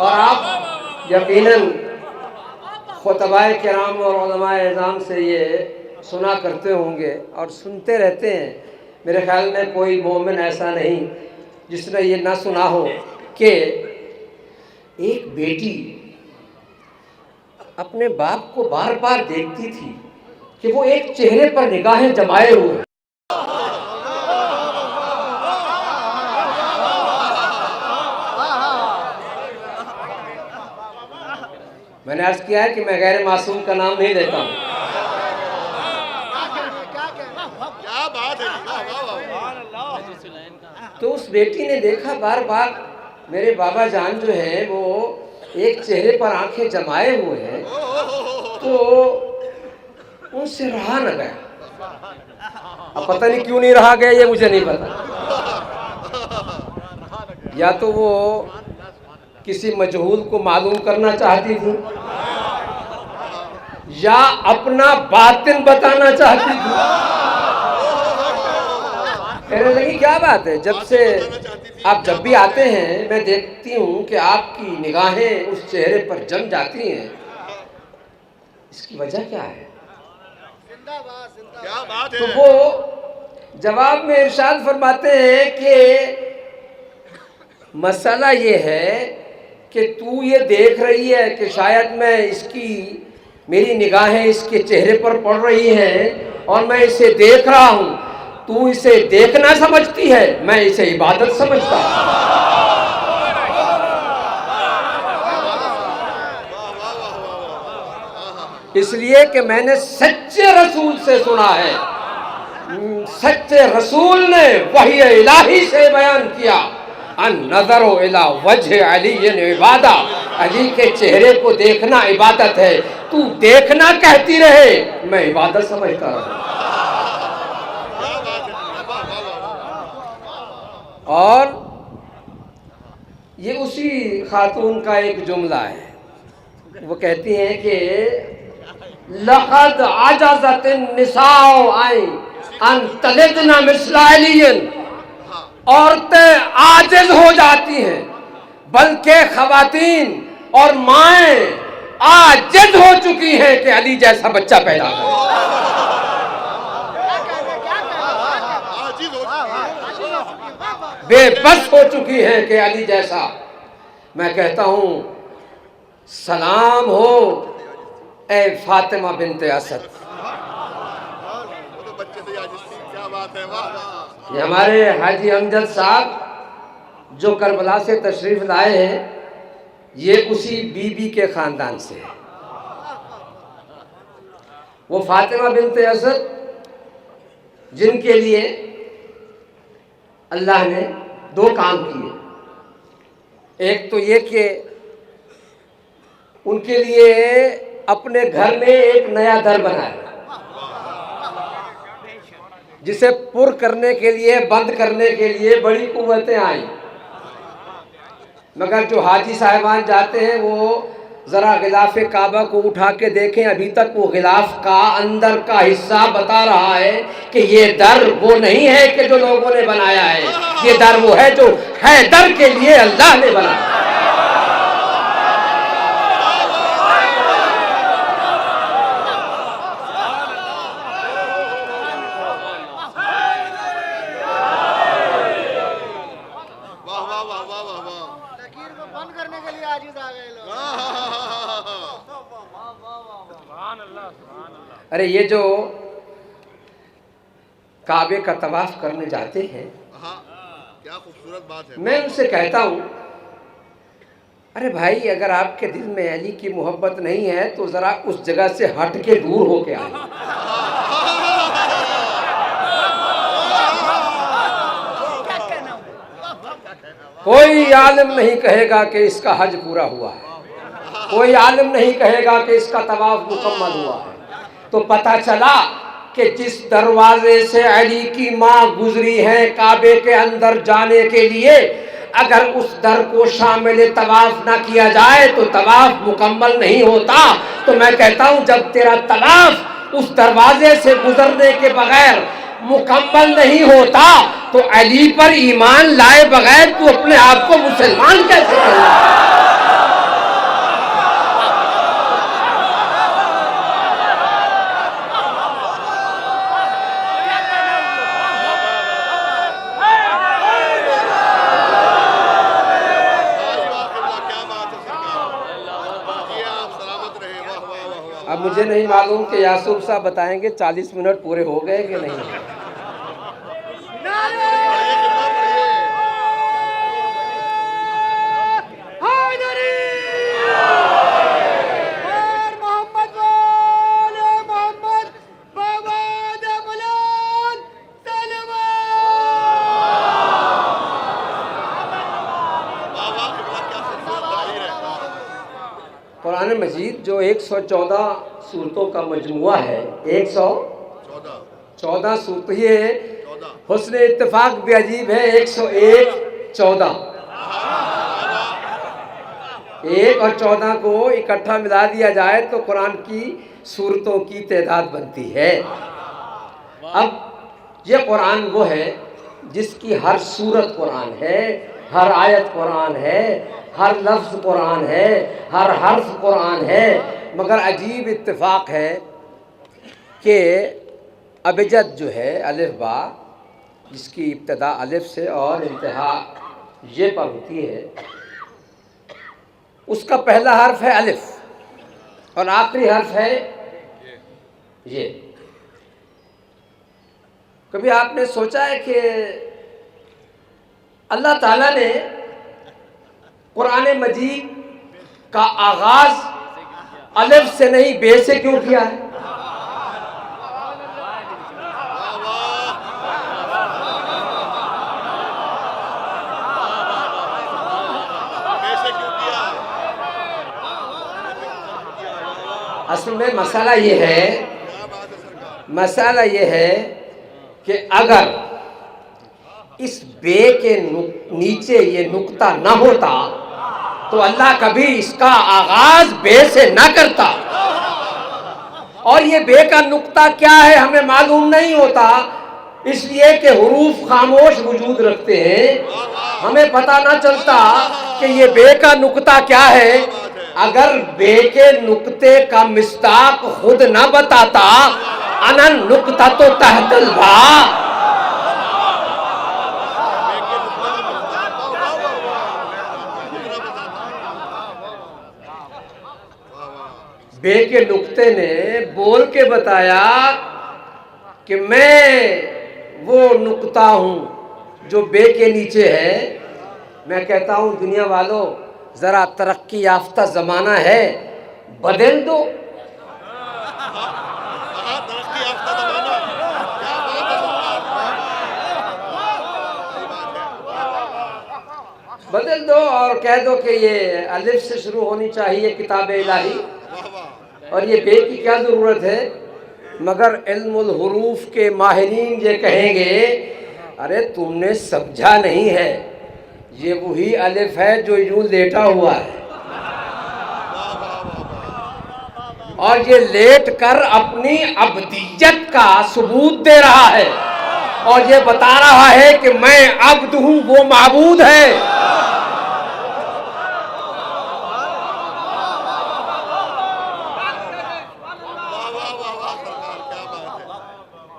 और आप यकीनन खुतबाए किराम और उलमाए इज़ाम से ये सुना करते होंगे और सुनते रहते हैं। मेरे ख्याल में कोई मोमिन ऐसा नहीं जिसने ये ना सुना हो कि एक बेटी अपने बाप को बार बार देखती थी कि वो एक चेहरे पर निगाहें जमाए हुए हैं। मैंने अर्ज किया है कि मैं गैर मासूम का नाम नहीं लेता हूँ। क्या बात है। तो उस बेटी ने देखा बार बार मेरे बाबा जान जो हैं वो एक चेहरे पर आंखें जमाए हुए हैं, तो उनसे रहा न गया। अब पता नहीं क्यों नहीं रहा गया, ये मुझे नहीं पता। या तो वो किसी मजहूल को मालूम करना चाहती थी या अपना बातिन बताना चाहती थी। कहने लगी क्या बात है, जब से आप जब भी आते हैं मैं देखती हूँ कि आपकी निगाहें उस चेहरे पर जम जाती हैं, इसकी वजह क्या है? क्या बात तो है? वो जवाब में इरशाद फरमाते हैं कि मसला ये है कि तू ये देख रही है कि शायद मैं मेरी निगाहें इसके चेहरे पर पड़ रही हैं और मैं इसे देख रहा हूँ, तू इसे देखना समझती है, मैं इसे इबादत समझता हूँ। इसलिए कि मैंने सच्चे रसूल से सुना है, सच्चे रसूल ने वही इलाही से बयान किया, अन नज़रो इला वजह अली इबादा, अली के चेहरे को देखना इबादत है। तू देखना कहती रहे, मैं इबादत समझता रहूं। और ये उसी खातून का एक जुमला है, वो कहती हैं कि लक़द आजज़तिन निसाओ आई अन तलिदना मिस्ला अलियन, औरतें आजिज हो जाती हैं, बल्कि खवातीन और माएँ आजिज हो चुकी हैं कि अली जैसा बच्चा पैदा करें। बेबस हो चुकी हैं कि अली जैसा। मैं कहता हूँ सलाम हो ए फातिमा बिनते असद। क्या बात है, वाह। ये हमारे हाजी अमजद साहब जो करबला से तशरीफ लाए हैं, ये उसी बीबी के ख़ानदान से है। वो फातिमा बिनते असद जिनके लिए अल्लाह ने दो काम किए। एक तो ये कि उनके लिए अपने घर में एक नया दर बनाया, जिसे पुर करने के लिए, बंद करने के लिए बड़ी कुव्वतें आई, मगर जो हाजी साहिबान जाते हैं वो ज़रा गिलाफ काबा को उठा के देखें, अभी तक वो गिलाफ का अंदर का हिस्सा बता रहा है कि ये दर वो नहीं है कि जो लोगों ने बनाया है, ये दर वो है जो हैदर के लिए अल्लाह ने बनाया। अरे ये जो काबे का तवाफ करने जाते हैं, क्या खूबसूरत बात है। मैं उनसे कहता हूँ, अरे भाई अगर आपके दिल में अली की मोहब्बत नहीं है तो ज़रा उस जगह से हट के दूर हो के आए। कोई आलिम नहीं कहेगा कि इसका हज पूरा हुआ है, कोई आलिम नहीं कहेगा कि इसका तवाफ मुकम्मल हुआ है। तो पता चला कि जिस दरवाजे से अली की माँ गुजरी है काबे के अंदर जाने के लिए, अगर उस दर को शामिल तवाफ ना किया जाए तो तवाफ मुकम्मल नहीं होता। तो मैं कहता हूँ जब तेरा तवाफ उस दरवाजे से गुजरने के बगैर मुकम्मल नहीं होता तो अली पर ईमान लाए बगैर तू अपने आप को मुसलमान कैसे कहता? अब मुझे नहीं मालूम कि यासूब साहब बताएंगे 40 मिनट पूरे हो गए कि नहीं। कुरान मजीद जो 114 सूरतों का मजमुआ है, 114 सूरत, ये हुस्न इत्तेफाक भी अजीब है, 101 14 1 और 14 को इकट्ठा मिला दिया जाए तो कुरान की सूरतों की तादाद बनती है। अब ये कुरान वो है जिसकी हर सूरत कुरान है, हर आयत कुरान है, हर लफ्ज़ कुरान है, हर हर्फ कुरान है। मगर अजीब इत्तेफाक है कि अबजद जो है अलिफ बा, जिसकी इब्तदा अलिफ से और इंतहा ये पर होती है, उसका पहला हर्फ है अलिफ और आखिरी हर्फ है ये। कभी आपने सोचा है कि अल्लाह ताला ने कुरान मजीद का आगाज अलिफ से नहीं बे से क्यों किया है? असल में मसाला ये है कि अगर इस बे के नीचे ये नुक्ता ना होता तो अल्लाह कभी इसका आगाज बे से ना करता। और ये बे का नुक्ता क्या है हमें मालूम नहीं होता, इसलिए कि हुरूफ खामोश वजूद रखते हैं, हमें पता ना चलता कि ये बे का नुक्ता क्या है। अगर बे के नुक्ते का मिस्ताक खुद ना बताता, अनन नुक्ता तो तहतल बा, बे के नुक्ते ने बोल के बताया कि मैं वो नुक्ता हूं जो बे के नीचे है। मैं कहता हूं दुनिया वालों, जरा तरक्की याफ्ता जमाना है, बदल दो। तरक्की याफ्ता जमाना, क्या बात है। बदल दो और कह दो कि ये अलिफ से शुरू होनी चाहिए किताब इलाही, और ये बे की क्या ज़रूरत है। मगर इल्मुल हुरूफ के माहिरीन ये कहेंगे, अरे तुमने समझा नहीं है, ये वही अलिफ है जो यूं लेटा हुआ है, और ये लेट कर अपनी अब्दियत का सबूत दे रहा है, और ये बता रहा है कि मैं अब्द हूं, वो माबूद है।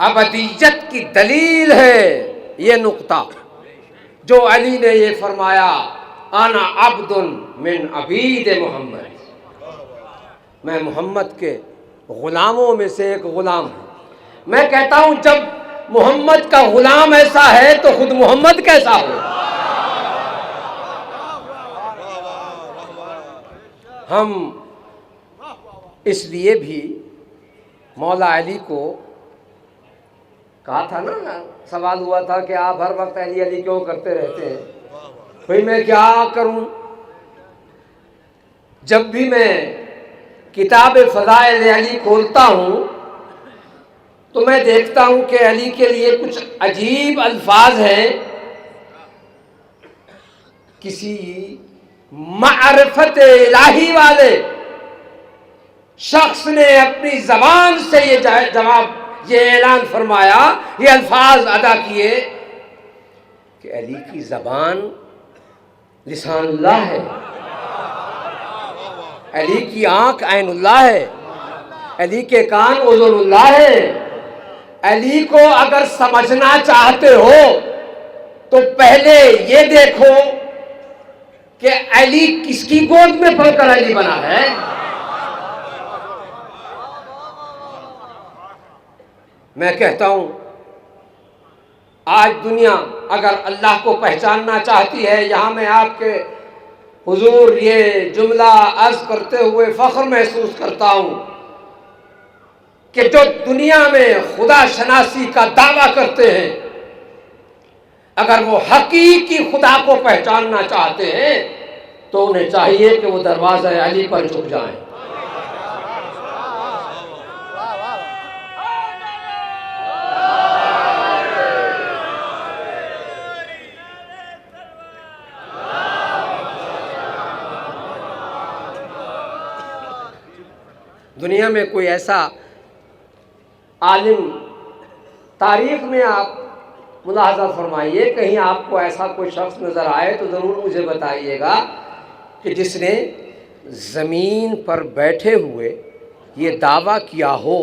अबदियत की दलील है ये नुक्ता जो अली ने ये फरमाया, आना अब्दुन मिन अबीद मोहम्मद, मैं मोहम्मद के गुलामों में से एक गुलाम हूं। मैं कहता हूं जब मोहम्मद का गुलाम ऐसा है तो खुद मोहम्मद कैसा हो। हम इसलिए भी मौला अली को कहा था ना, सवाल हुआ था कि आप हर वक्त अली अली क्यों करते रहते हैं। भाई मैं क्या करूं, जब भी मैं किताब फ़ज़ाइल अली खोलता हूं तो मैं देखता हूं कि अली के लिए कुछ अजीब अल्फाज हैं। किसी मारिफत इलाही वाले शख्स ने अपनी जबान से ये ऐलान फरमाया, ये अल्फाज अदा किए कि अली की जबान लिसानुल्लाह है, अली की आंख ऐनुल्लाह है, अली के कान उज़ुनुल्लाह है। अली को अगर समझना चाहते हो तो पहले ये देखो कि अली किसकी गोद में पलकर अली बना है। मैं कहता हूं आज दुनिया अगर अल्लाह को पहचानना चाहती है, यहां मैं आपके हुजूर ये जुमला अर्ज करते हुए फख्र महसूस करता हूं कि जो दुनिया में खुदा शनासी का दावा करते हैं, अगर वो हकीकी खुदा को पहचानना चाहते हैं तो उन्हें चाहिए कि वो दरवाज़ा अली पर झुक जाएं। दुनिया में कोई ऐसा आलिम, तारीख में आप मुलाहजा फरमाइए, कहीं आपको ऐसा कोई शख्स नज़र आए तो ज़रूर मुझे बताइएगा कि जिसने ज़मीन पर बैठे हुए ये दावा किया हो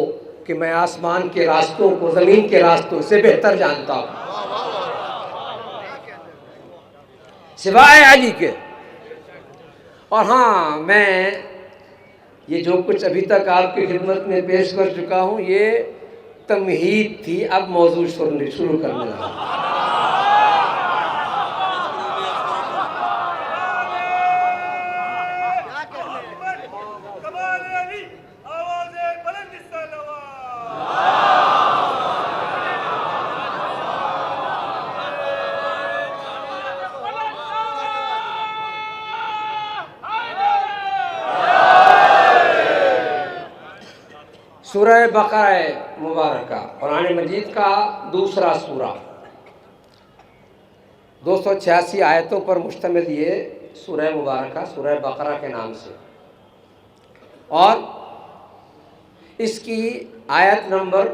कि मैं आसमान के रास्तों को ज़मीन के रास्तों से बेहतर जानता हूँ, सिवाय अली के। और हाँ, मैं ये जो कुछ अभी तक आपकी खिदमत में पेश कर चुका हूँ ये तमहीद थी, अब मौजू शुरू करने लगा। सूरह बकरा मुबारका, कुरान मजीद का दूसरा सूरा, 286 आयतों पर मुश्तमिल ये सूरह मुबारका सूरह बकरा के नाम से, और इसकी आयत नंबर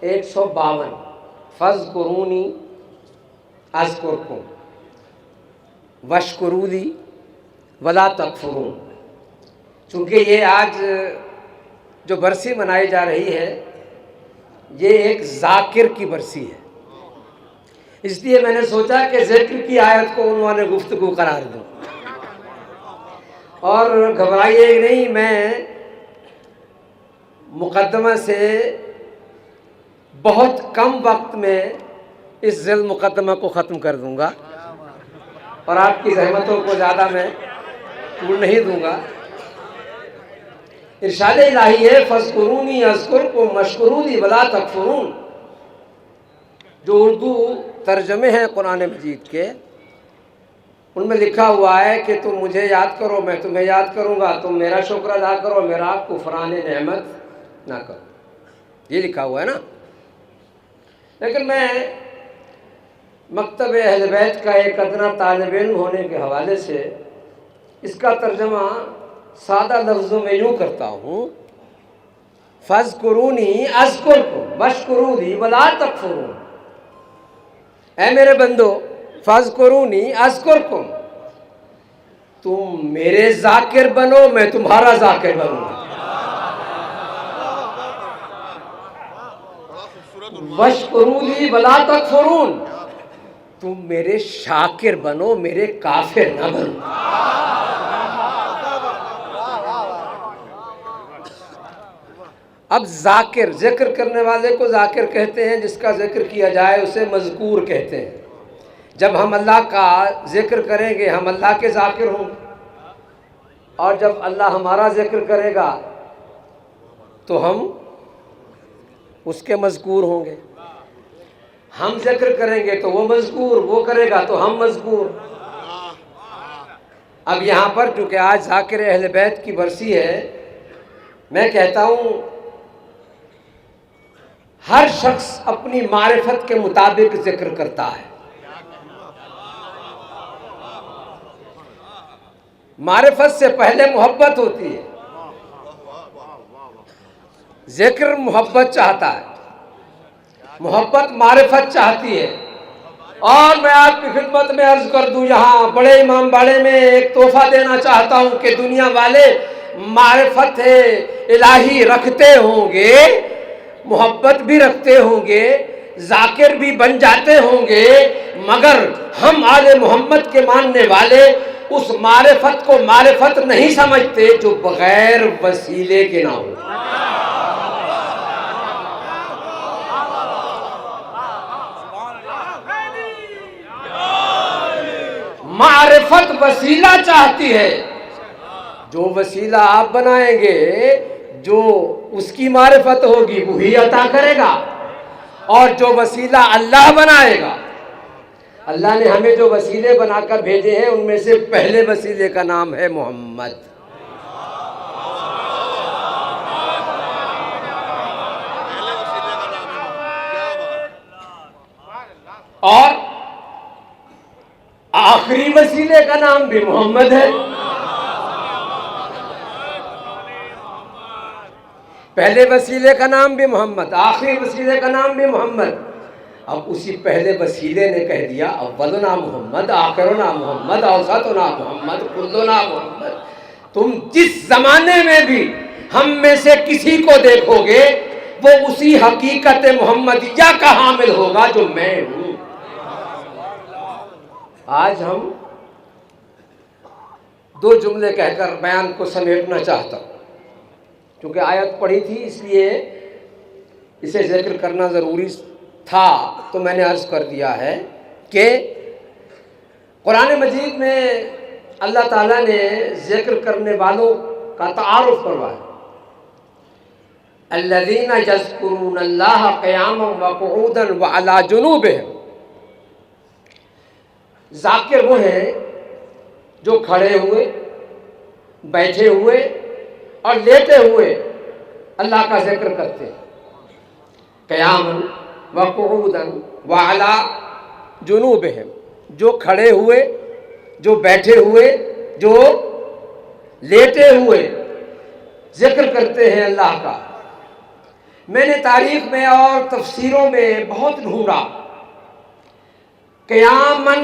152, फ़ज़्कुरूनी अज़्कुरकुम वश्कुरूली वला तकफुरून। चूँकि ये आज जो बरसी मनाई जा रही है ये एक ज़ाकिर की बरसी है, इसलिए मैंने सोचा कि ज़िक्र की आयत को उन्होंने गुफ्तगू करार दूँ। और घबराइए नहीं, मैं मुकद्दमा से बहुत कम वक्त में इस ज़िल मुकद्दमा को ख़त्म कर दूँगा और आपकी ज़हमतों को ज़्यादा मैं तूल नहीं दूँगा। इरशाद इलाही है, फ़ज़्कुरूनी अज़्कुरकुम वश्कुरूली वला तकफुरून। जो उर्दू तर्जमे हैं कुरान मजीद के, उनमें लिखा हुआ है कि तुम मुझे याद करो, मैं तुम्हें याद करूँगा, तुम मेरा शुक्र अदा करो, मेरा कुफ़रान नेमत ना करो, ये लिखा हुआ है ना। लेकिन मैं मकतब अहल बैत का एक अदना तालिब इल्म होने के हवाले से इसका तर्जमा सादा लफ्ज़ों में यूँ करता हूँ, फ़ज़्कुरूनी अज़्कुरकुम वश्कुरूली वला तकफुरून। ऐ मेरे बंदो, फ़ज़्कुरूनी अज़्कुरकुम, तुम मेरे ज़ाकिर बनो, मैं तुम्हारा ज़ाकिर बनूँगा। वश्कुरूली वला तकफुरून, तुम मेरे शाकिर बनो, मेरे काफिर न बनो। अब ज़ाकिर, ज़िक्र करने वाले को ज़ाकिर कहते हैं, जिसका ज़िक्र किया जाए उसे मज़कूर कहते हैं। जब हम अल्लाह का ज़िक्र करेंगे हम अल्लाह के ज़ाकिर होंगे, और जब अल्लाह हमारा ज़िक्र करेगा तो हम उसके मज़कूर होंगे। हम ज़िक्र करेंगे तो वो मज़कूर, वो करेगा तो हम मज़कूर। अब यहाँ पर चूँकि आज ज़ाकिर अहले बैत की बरसी है, मैं कहता हूँ हर शख्स अपनी मारिफत के मुताबिक जिक्र करता है। मारिफत से पहले मोहब्बत होती है। जिक्र मोहब्बत चाहता है, मोहब्बत मारिफत चाहती है। और मैं आपकी खिदमत में अर्ज कर दूं, यहाँ बड़े इमाम बाड़े में एक तोहफा देना चाहता हूँ कि दुनिया वाले मारिफत इलाही रखते होंगे, मोहब्बत भी रखते होंगे, जाकिर भी बन जाते होंगे, मगर हम आले मोहम्मद के मानने वाले उस मारिफत को मारिफत नहीं समझते जो बगैर वसीले के ना हो। मारिफत वसीला चाहती है, जो वसीला आप बनाएंगे जो उसकी मारिफत होगी वही अता करेगा, और जो वसीला अल्लाह बनाएगा, अल्लाह ने हमें जो वसीले बनाकर भेजे हैं उनमें से पहले वसीले का नाम है मोहम्मद। और आखिरी वसीले का नाम भी मोहम्मद है। पहले वसीले का नाम भी मोहम्मद, आखिरी वसीले का नाम भी मोहम्मद। अब उसी पहले वसीले ने कह दिया अव्वलुना मोहम्मद, आखिरुना मोहम्मद, औसतुना मोहम्मद, कुल्लुना मोहम्मद। तुम जिस जमाने में भी हम में से किसी को देखोगे वो उसी हकीकत मोहम्मदिया का हामिल होगा जो मैं हूं। आज हम दो जुमले कहकर बयान को समेटना चाहता हूं, क्योंकि आयत पढ़ी थी इसलिए इसे जिक्र करना ज़रूरी था, तो मैंने अर्ज़ कर दिया है कि कुरान मजीद में अल्लाह ताला ने जिक्र करने वालों का तारुफ करवाया। अल्लज़ीना यज़्कुरूनल्लाह क़ियामन व क़ुऊदन व अला जुनूबिहिम। ज़ाकिर वो हैं जो खड़े हुए, बैठे हुए और लेटे हुए अल्लाह का जिक्र करते हैं। क़ियामन व क़ुऊदन व अला जुनूबिहिम, जो खड़े हुए, जो बैठे हुए, जो लेटे हुए जिक्र करते हैं अल्लाह का। मैंने तारीख में और तफसीरों में बहुत ढूंढा। क़ियामन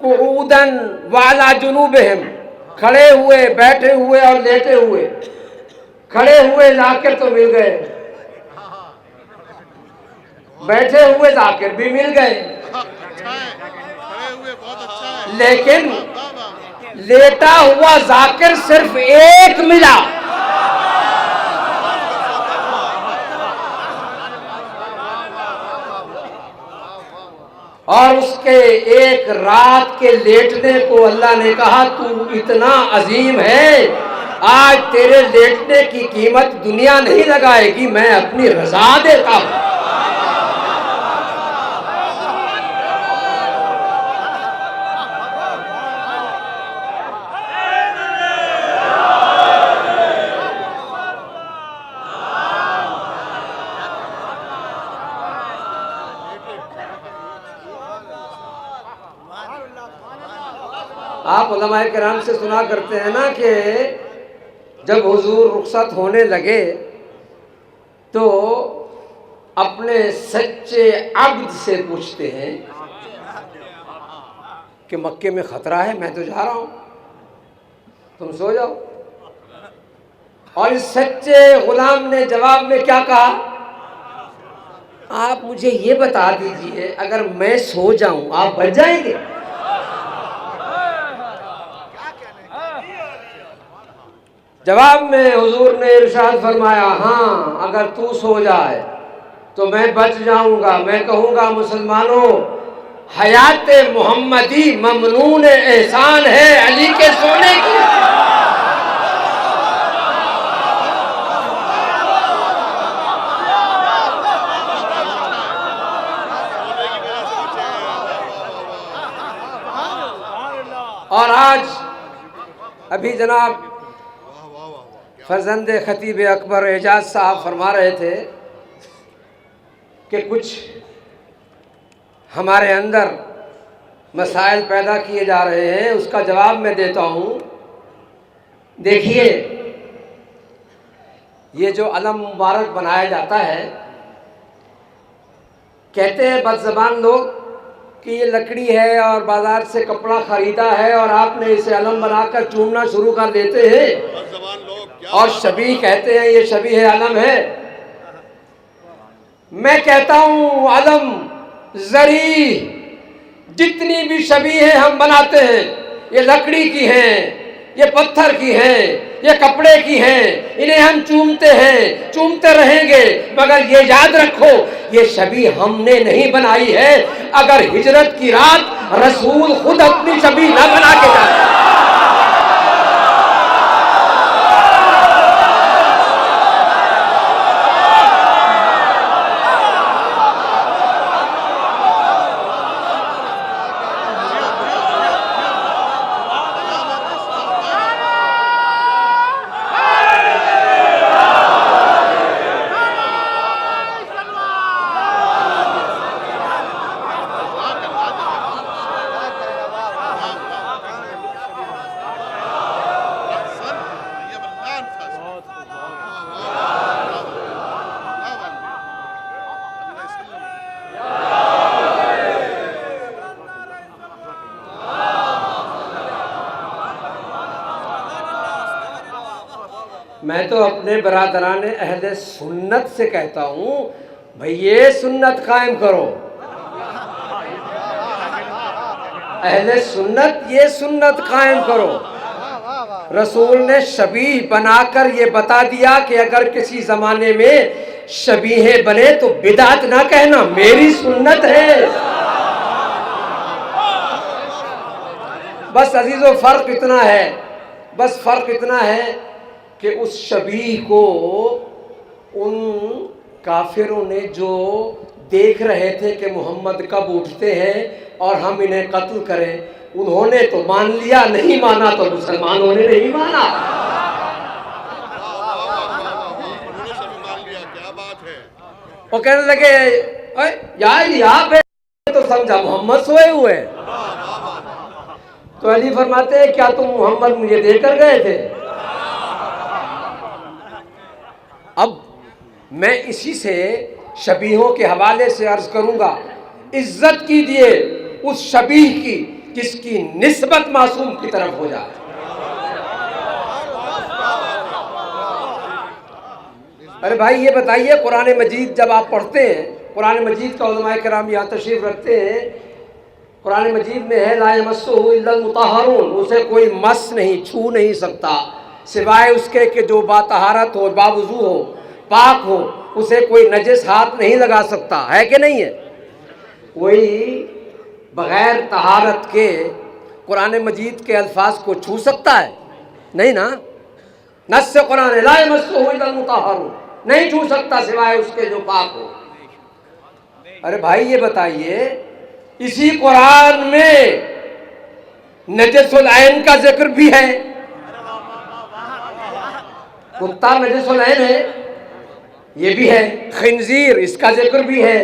क़ुऊदन व अला जुनूबिहिम, खड़े हुए, बैठे हुए और लेटे हुए। खड़े हुए ज़ाकिर तो मिल गए, बैठे हुए ज़ाकिर भी मिल गए, लेकिन लेटा हुआ ज़ाकिर सिर्फ एक मिला। और उसके एक रात के लेटने को अल्लाह ने कहा तू इतना अजीम है, आज तेरे लेटने की कीमत दुनिया नहीं लगाएगी, मैं अपनी रजा देता हूं। आप उलमाए किराम से सुना करते हैं ना कि जब हुजूर रुखसत होने लगे तो अपने सच्चे अब्द से पूछते हैं कि मक्के में ख़तरा है, मैं तो जा रहा हूँ, तुम सो जाओ। और इस सच्चे गुलाम ने जवाब में क्या कहा? आप मुझे ये बता दीजिए अगर मैं सो जाऊं आप बच जाएंगे? जवाब में हुजूर ने इरशाद फरमाया, हाँ अगर तू सो जाए तो मैं बच जाऊंगा। मैं कहूँगा मुसलमानों, हयात मोहम्मदी ममनून एहसान है अली के सोने की। और आज अभी जनाब फर्जंद खतीब अकबर एजाज साहब फरमा रहे थे कि कुछ हमारे अंदर मसाइल पैदा किए जा रहे हैं, उसका जवाब मैं देता हूँ। देखिए, ये जो अलम मुबारक बनाया जाता है, कहते हैं बदज़बान लोग कि ये लकड़ी है और बाज़ार से कपड़ा ख़रीदा है और आपने इसे अलम बनाकर चूमना शुरू कर देते हैं और शबी कहते हैं ये शबी है, अलम है। मैं कहता हूँ अलम ज़री जितनी भी शबी है हम बनाते हैं, ये लकड़ी की हैं, ये पत्थर की हैं, ये कपड़े की हैं, इन्हें हम चूमते हैं, चूमते रहेंगे, मगर ये याद रखो ये शबी हमने नहीं बनाई है। अगर हिजरत की रात रसूल खुद अपनी शबी न बना के जाए। मैं तो अपने बरादरान अहले सुन्नत से कहता हूँ, भाई ये सुन्नत कायम करो। अहले सुन्नत ये सुन्नत कायम करो। रसूल ने शबीह बनाकर ये बता दिया कि अगर किसी जमाने में शबीहें बने तो बिदात ना कहना, मेरी सुन्नत है। बस अजीजों फर्क इतना है, बस फर्क इतना है कि उस शबीह को उन काफिरों ने जो देख रहे थे कि मोहम्मद कब उठते हैं और हम इन्हें कत्ल करें, उन्होंने तो मान लिया, नहीं माना तो मुसलमानों ने नहीं माना। उन्होंने सभी मान लिया, क्या बात है। वो कहने लगे यार यहाँ पे तो समझा मोहम्मद सोए हुए। तो अली फरमाते हैं क्या तुम मोहम्मद मुझे देकर गए थे? अब मैं इसी से शबीहों के हवाले से अर्ज करूंगा, इज्जत कीजिए उस शबीह की जिसकी निस्बत मासूम की तरफ हो जाए। अरे भाई ये बताइए, कुरान मजीद जब आप पढ़ते हैं, कुरान मजीद का उलमाए किराम यहाँ तशरीफ रखते हैं, कुरान मजीद में है ला यमस्सुहु इल्लल मुतहहरून, उसे कोई मस नहीं, छू नहीं सकता सिवाय उसके कि जो बातहारत हो, बावुजू हो, पाक हो, उसे कोई नजिस हाथ नहीं लगा सकता, है कि नहीं है? कोई बग़ैर तहारत के कुरान मजीद के अल्फाज को छू सकता है? नहीं ना। नस्स कुरान ला यमस्सुहु इल्लल मुतहहरून, नहीं छू सकता सिवाय उसके जो पाक हो। अरे भाई ये बताइए, इसी कुरान में नजसुल ऐन का जिक्र भी है। कुत्ता नजसुल ऐन है, ये भी है। खिंजीर, इसका जिक्र भी है।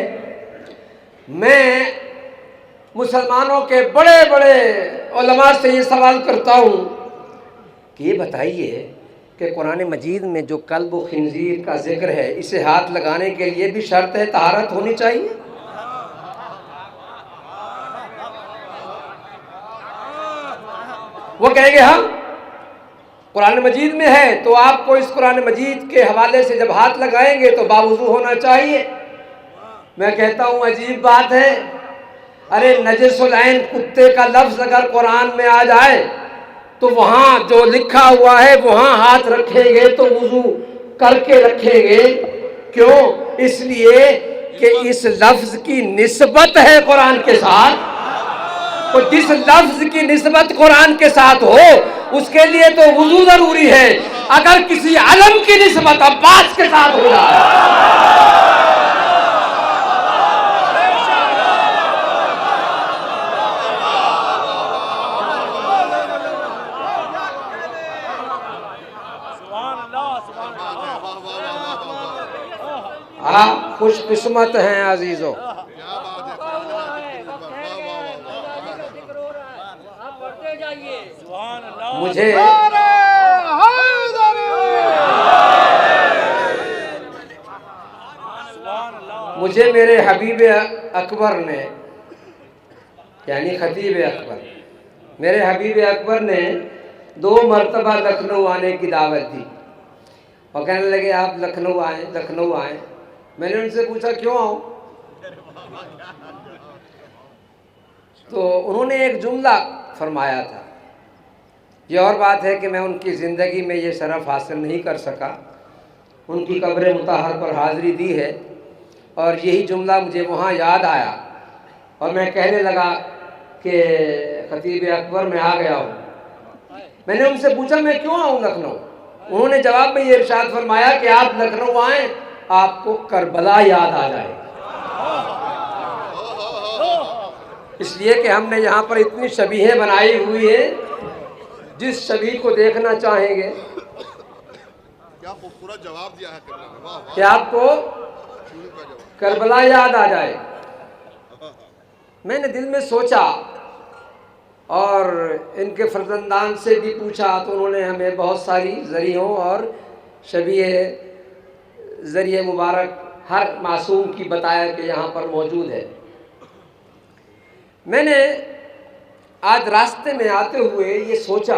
मैं मुसलमानों के बड़े बड़े उलमा से ये सवाल करता हूँ कि ये बताइए कि कुरान मजीद में जो कल्ब व खिंजीर का जिक्र है, इसे हाथ लगाने के लिए भी शर्त है, तहारत होनी चाहिए। वो कहेंगे हम कुरान मजीद में है तो आपको इस कुरान मजीद के हवाले से जब हाथ लगाएंगे तो बावुजू होना चाहिए। मैं कहता हूँ अजीब बात है। अरे नजसुल ऐन कुत्ते का लफ्ज अगर कुरान में आ जाए तो वहाँ जो लिखा हुआ है वहाँ हाथ रखेंगे तो वुजू करके रखेंगे। क्यों? इसलिए कि इस लफ्ज की निस्बत है कुरान के साथ। तो जिस लफ्ज की निस्बत कुरान के साथ हो उसके लिए तो वुजू जरूरी है। अगर किसी अलम की निस्बत अब्बास के साथ हो जाए, आप खुशकिस्मत हैं अजीजों। मुझे मेरे हबीब अकबर ने, यानी खतीब अकबर, मेरे हबीब अकबर ने 2 मरतबा लखनऊ आने की दावत दी और कहने लगे आप लखनऊ आए, लखनऊ आए। मैंने उनसे पूछा क्यों आऊँ? तो उन्होंने एक जुमला फरमाया था। ये और बात है कि मैं उनकी ज़िंदगी में ये शरफ़ हासिल नहीं कर सका, उनकी कब्र मुताहर पर हाज़िरी दी है और यही जुमला मुझे वहाँ याद आया और मैं कहने लगा कि खतीब अकबर में आ गया हूँ। मैंने उनसे पूछा मैं क्यों आऊँ लखनऊ? उन्होंने जवाब में ये इरशाद फरमाया कि आप लखनऊ आएँ आपको करबला याद आ जाए। इसलिए कि हमने यहाँ पर इतनी शबीहें बनाई हुई है, जिस शबीह को देखना चाहेंगे। क्या खूबसूरत जवाब दिया है कि आपको करबला याद आ जाए। मैंने दिल में सोचा और इनके फर्जंदान से भी पूछा तो उन्होंने हमें बहुत सारी ज़रियों और शबीह ज़रिए मुबारक हर मासूम की बताया कि यहाँ पर मौजूद है। मैंने आज रास्ते में आते हुए ये सोचा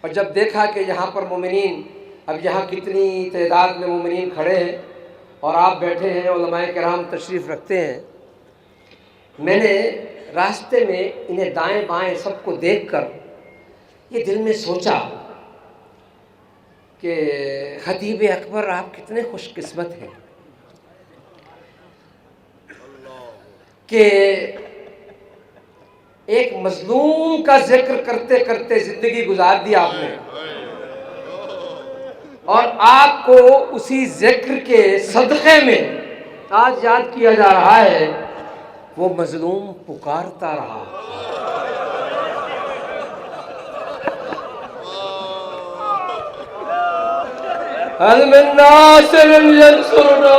और जब देखा कि यहाँ पर मोमिनीन अब यहाँ कितनी तादाद में मोमिनीन खड़े हैं और आप बैठे हैं, उलमाए किराम तशरीफ़ रखते हैं। मैंने रास्ते में इन्हें दाएं बाएं सबको देखकर ये दिल में सोचा कि खतीब अकबर आप कितने खुशकिस्मत हैं कि एक मजलूम का जिक्र करते करते ज़िंदगी गुजार दी आपने, और आपको उसी जिक्र के सदक़े में आज याद किया जा रहा है। वो मजलूम पुकारता रहा, हल मिन नासिरिन यंसुरना,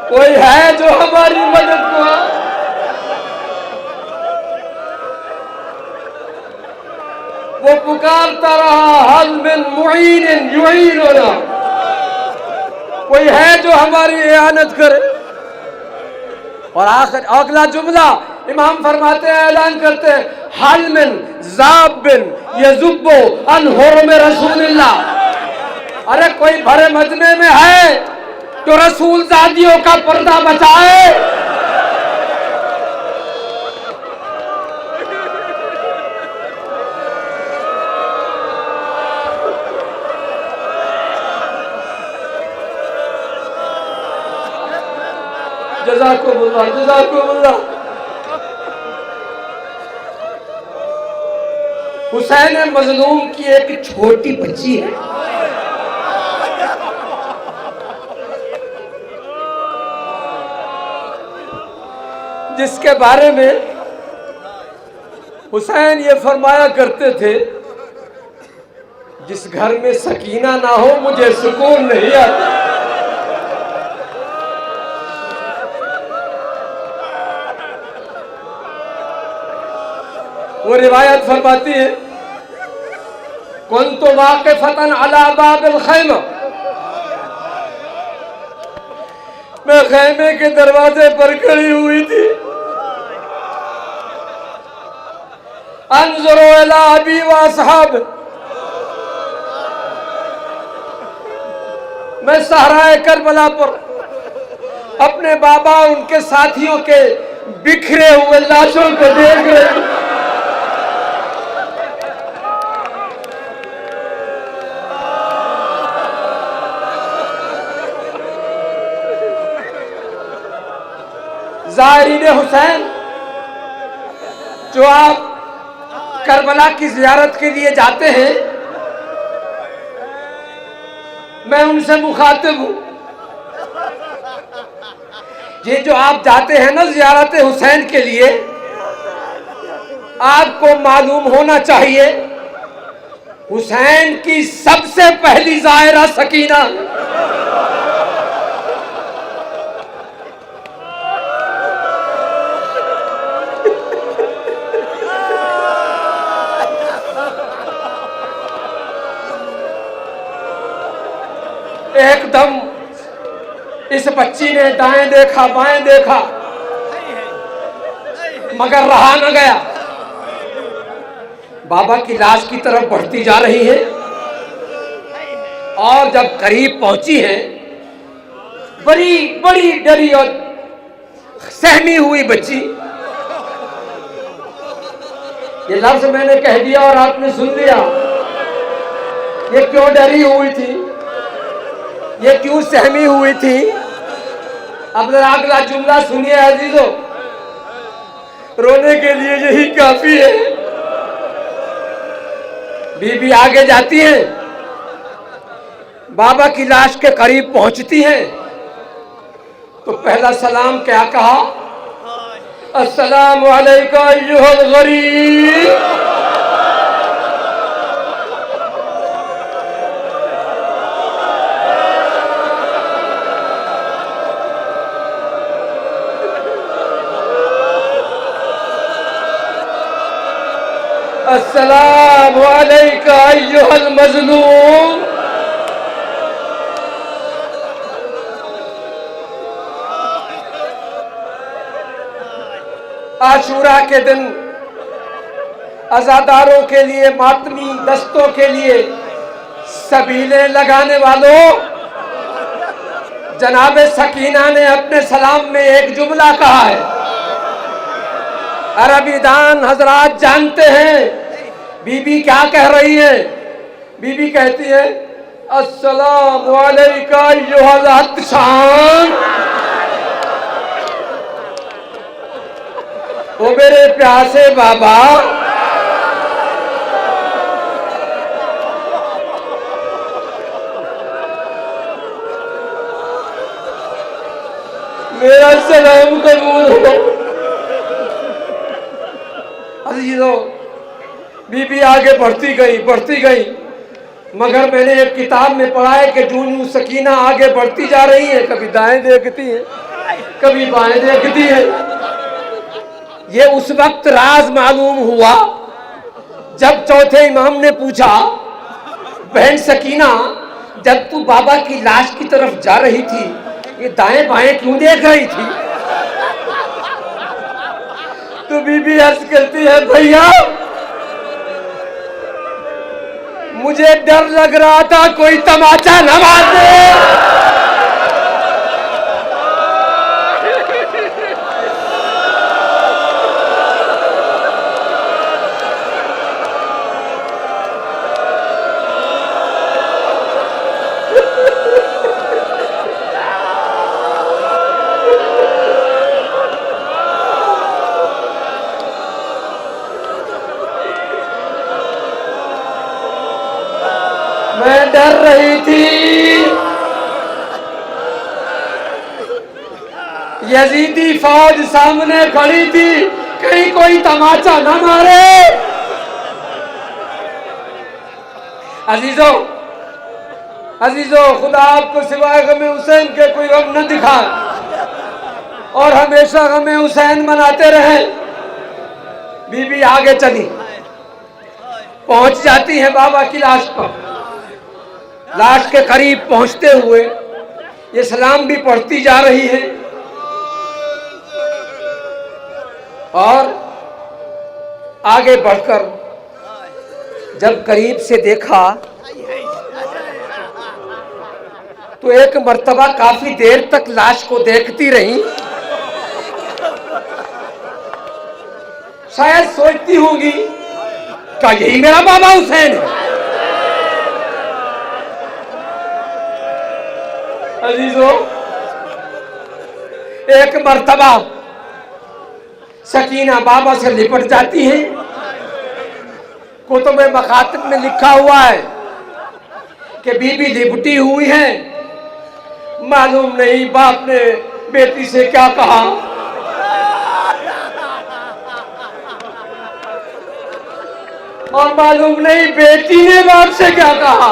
कोई है जो हमारी मदद को। वो पुकारता रहा, हल मिन मुईनिन युईनुना, कोई है जो हमारी इआनत करे। और आखिर अगला जुमला इमाम फरमाते हैं, ऐलान करते हैं, हल मिन ज़ाबिन यज़ुब्बु अन हुर्म रसूलिल्लाह, अरे कोई भरे मजमे में है तो रसूल ज़ादियों का पर्दा बचाए। जज़ाकुमुल्लाह, जज़ाकुमुल्लाह। हुसैन मजलूम की एक छोटी बच्ची है, जिसके बारे में हुसैन ये फरमाया करते थे, जिस घर में सकीना ना हो मुझे सुकून नहीं आता। वो रिवायत फरमाती है, कुन्तु वाक़िफ़तन अला बाबिल खैमा, मैं खैमे के दरवाजे पर खड़ी हुई थी, अंज़ुरु इला अबी व असहाब, मैं सहराए करबला पर अपने बाबा उनके साथियों के बिखरे हुए लाशों को देख रही हूं। ज़ाहिरीन हुसैन जो आप करबला की ज़ियारत के लिए जाते हैं, मैं उनसे मुखातिब हूं। ये जो आप जाते हैं ना ज़ियारत हुसैन के लिए, आपको मालूम होना चाहिए हुसैन की सबसे पहली ज़ाहिरा सकीना। एकदम इस बच्ची ने दाएं देखा बाएं देखा, मगर रहा न गया, बाबा की लाश की तरफ बढ़ती जा रही है। और जब करीब पहुंची है, बड़ी बड़ी डरी और सहमी हुई बच्ची, ये लफ्ज मैंने कह दिया और आपने सुन लिया, ये क्यों डरी हुई थी, ये क्यों सहमी हुई थी। अब जरा अगला जुमला सुनिए अजीजों, रोने के लिए यही काफी है। बीबी आगे जाती है, बाबा की लाश के करीब पहुंचती है, तो पहला सलाम क्या कहा, अस्सलामु अलैका अय्युहल गरीब। अस्सलामु अलैका अय्युहल मज़लूम। आशूरा के दिन अज़ादारों के लिए, मातमी दस्तों के लिए सबीलें लगाने वालों, जनाब सकीना ने अपने सलाम में एक जुमला कहा है। अरबी दान हजरात जानते हैं बीबी क्या कह रही है। बीबी कहती है, अस्सलामु अलैका अय्युहल अत्शान। ओ मेरे प्यासे बाबा, मेरा सलाम कबूल हो। अजीजों, बीबी आगे बढ़ती गई, मगर मैंने एक किताब में पढ़ा है कि जूं सकीना आगे बढ़ती जा रही है, कभी दाएं देखती है, कभी बाएं देखती है। ये उस वक्त राज मालूम हुआ जब चौथे इमाम ने पूछा, बहन सकीना, जब तू बाबा की लाश की तरफ जा रही थी, ये दाएं बाएं क्यों देख रही थी? तो बीबी अर्ज करती है, भैया मुझे डर लग रहा था कोई तमाचा न मार दे। मैं डर रही थी यजीदी फौज सामने खड़ी थी, कहीं कोई तमाचा न मारे। अजीजों, खुदा आपको सिवाय गमे हुसैन के कोई गम न दिखाए और हमेशा गमे हुसैन मनाते रहे। बीबी आगे चली, पहुंच जाती है बाबा की लाश पर। लाश के करीब पहुंचते हुए ये सलाम भी पढ़ती जा रही है और आगे बढ़कर जब करीब से देखा तो एक मर्तबा काफी देर तक लाश को देखती रही। शायद सोचती होंगी, क्या यही मेरा बाबा हुसैन है? अजीजों, एक मर्तबा सकीना बाबा से लिपट जाती है। कुतुब मकातिब में लिखा हुआ है कि बीबी लिपटी हुई है, मालूम नहीं बाप ने बेटी से क्या कहा। और मालूम नहीं बेटी ने बाप से क्या कहा।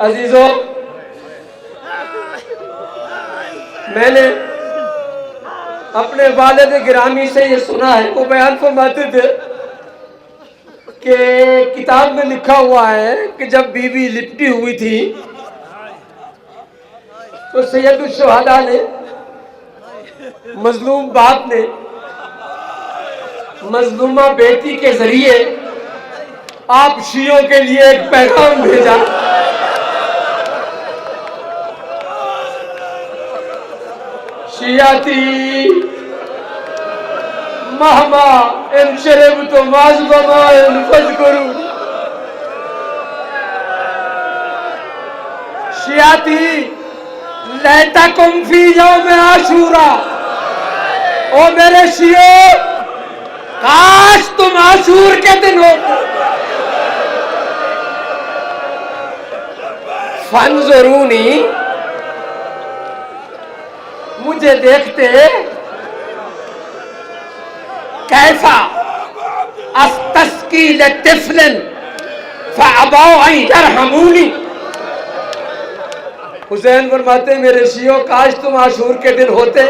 अजीजों, मैंने अपने वालिद गिरामी से ये सुना है, वो बयान फरमाते थे कि किताब में लिखा हुआ है कि जब बीवी लिपटी हुई थी तो सैयदुल शुहदा ने, मजलूम बाप ने मजलूमा बेटी के जरिए आप शियों के लिए एक पैगाम भेजा। शियाती महमा इन शरब तो माजबमा इन फज करू। शियाती लैता कुम फी यौम आशूरा। ओ मेरे शियो, काश तुम आशूर के दिन होते। फंजुरूनी, मुझे देखते, कैसा अस्तस्की लितिफ्लिन फअबौ अन यरहमूनी। हुसैन फरमाते, मेरे शियो, काश तुम आशूर के दिन होते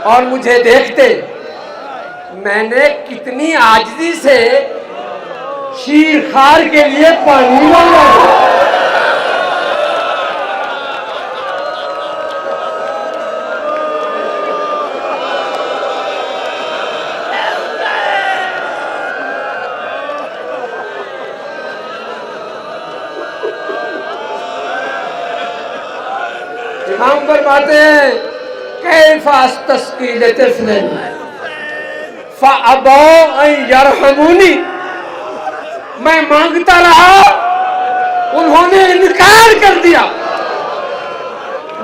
और मुझे देखते। मैंने कितनी आजिज़ी से शीर खार के लिए पानी मांगा। इमाम फरमाते हैं कैफा अस्तस्की लितिफ़लिन फ़अबौ अन यरहमूनी, मैं मांगता रहा, उन्होंने इनकार कर दिया,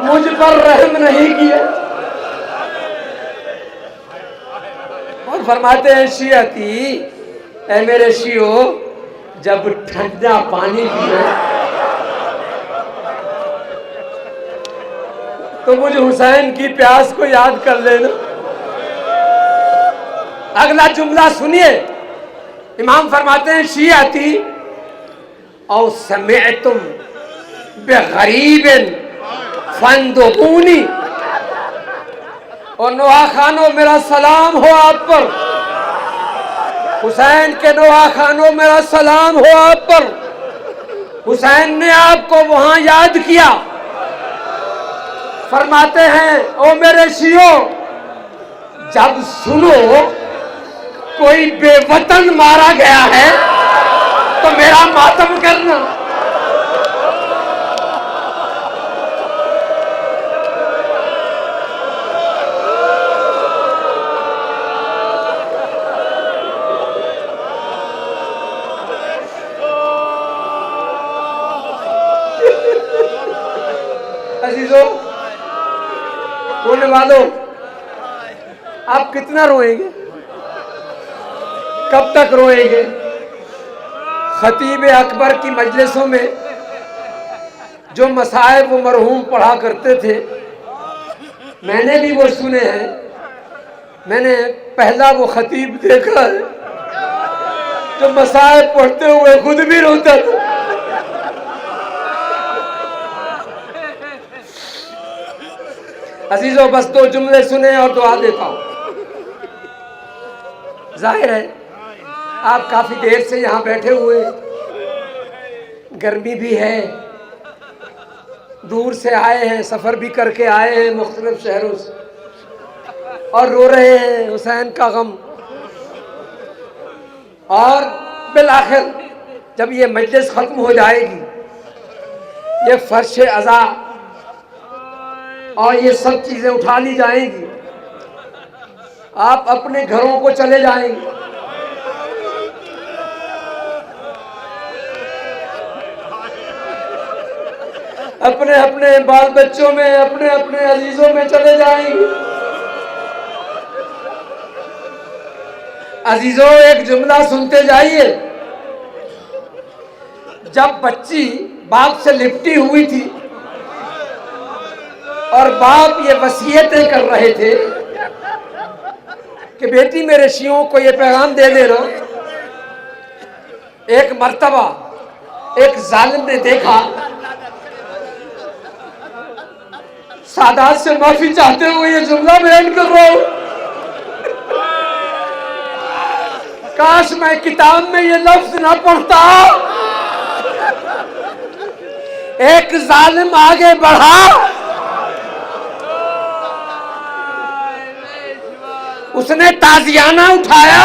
मुझ पर रहम नहीं किया। और फरमाते हैं शियती, ऐ मेरे शियो, जब ठंडा पानी पिए तो मुझे हुसैन की प्यास को याद कर लेना। अगला जुमला सुनिए, इमाम फरमाते हैं शियाती औ समिअतुम बेगरीबिन फंदुकूनी, और नोहा खानो मेरा सलाम हो आप पर, हुसैन के नोहा खानो मेरा सलाम हो आप पर। हुसैन ने आपको वहां याद किया। फरमाते हैं ओ मेरे शियो, जब सुनो कोई बेवतन मारा गया है तो मेरा मातम करना। अजीजों, रोने वालों, आप कितना रोएंगे, कब तक रोएंगे? खतीब अकबर की मजलिसों में जो मसाइब वो मरहूम पढ़ा करते थे, मैंने भी वो सुने हैं। मैंने पहला वो खतीब देखा है जो मसाइब पढ़ते हुए खुद भी रोता था। अजीजों, बस दो जुमले सुने और दुआ देता हूं। जाहिर है आप काफी देर से यहाँ बैठे हुए, गर्मी भी है, दूर से आए हैं, सफर भी करके आए हैं मुख्तलिफ शहरों से, और रो रहे हैं हुसैन का गम। और बिल आखिर जब ये मजलिस खत्म हो जाएगी, ये फर्श अज़ा और ये सब चीजें उठा ली जाएंगी, आप अपने घरों को चले जाएंगे। अपने अपने बाल बच्चों में, अपने अपने अजीजों में चले जाएंगे। अजीजों, एक जुमला सुनते जाइए। जब बच्ची बाप से लिपटी हुई थी और बाप ये वसीयतें कर रहे थे कि बेटी मेरे शियों को ये पैगाम दे देना, एक मर्तबा एक जालिम ने देखा, सादात से माफी चाहते हुए ये जुमला बयान कर रहा हूं, काश मैं किताब में ये लफ्ज ना पढ़ता। एक जालिम आगे बढ़ा, उसने ताजियाना उठाया,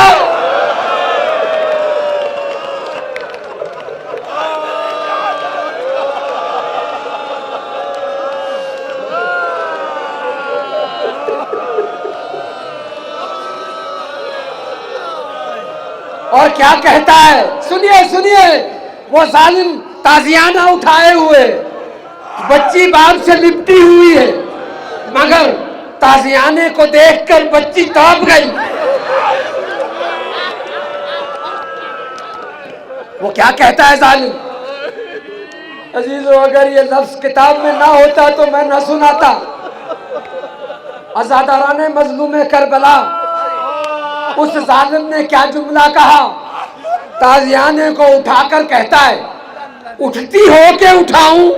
और क्या कहता है, सुनिए सुनिए। वो जालिम ताजियाना उठाए हुए, बच्ची बाप से लिपटी हुई है, मगर ताजियाने को देखकर बच्ची तड़प गई। वो क्या कहता है जालिम? अजीजों, अगर ये लफ्ज किताब में ना होता तो मैं ना सुनाता। अज़ादाराने मजलूम करबला, उस जालिम ने क्या जुमला कहा? ताजियाने को उठाकर कहता है, उठती हो के उठाऊं?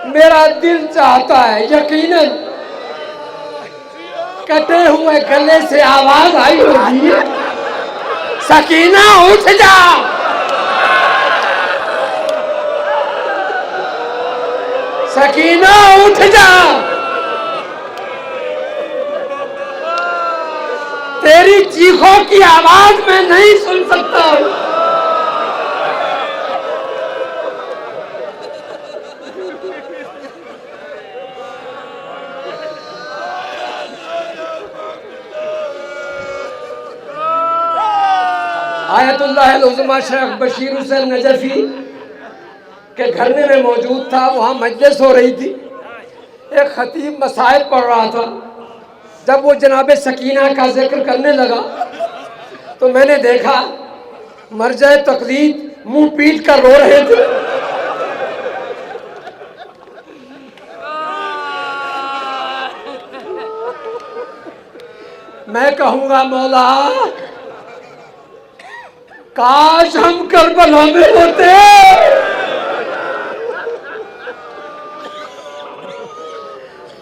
मेरा दिल चाहता है, यकीनन कटे हुए गले से आवाज आई होगी, सकीना उठ जा। सकीना उठ जा। तेरी चीखों की आवाज मैं नहीं सुन सकता हूं। आयतुल्लाह उज़्मा शेख बशीर हुसैन नजफी के घर में मौजूद था। वहाँ मजलिस हो रही थी। एक खतीब मसाइब पढ़ रहा था। जब वो जनाब सकीना का जिक्र करने लगा तो मैंने देखा मर्जा तकलीद मुंह पीट कर रो रहे थे। मैं कहूँगा मौला काश हम करबला में होते।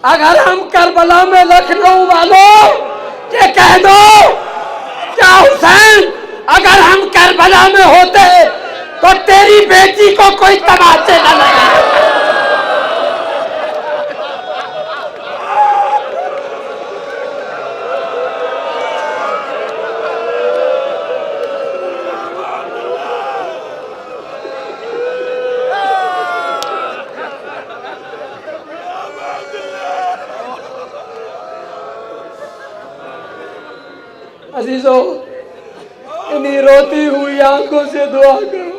अगर हम करबला में लखनऊ वालों ये कह दो क्या हुसैन अगर हम करबला में होते तो तेरी बेटी को कोई तमाचे न लगा। अजीजों, इन्हीं रोती हुई आंखों से दुआ करो।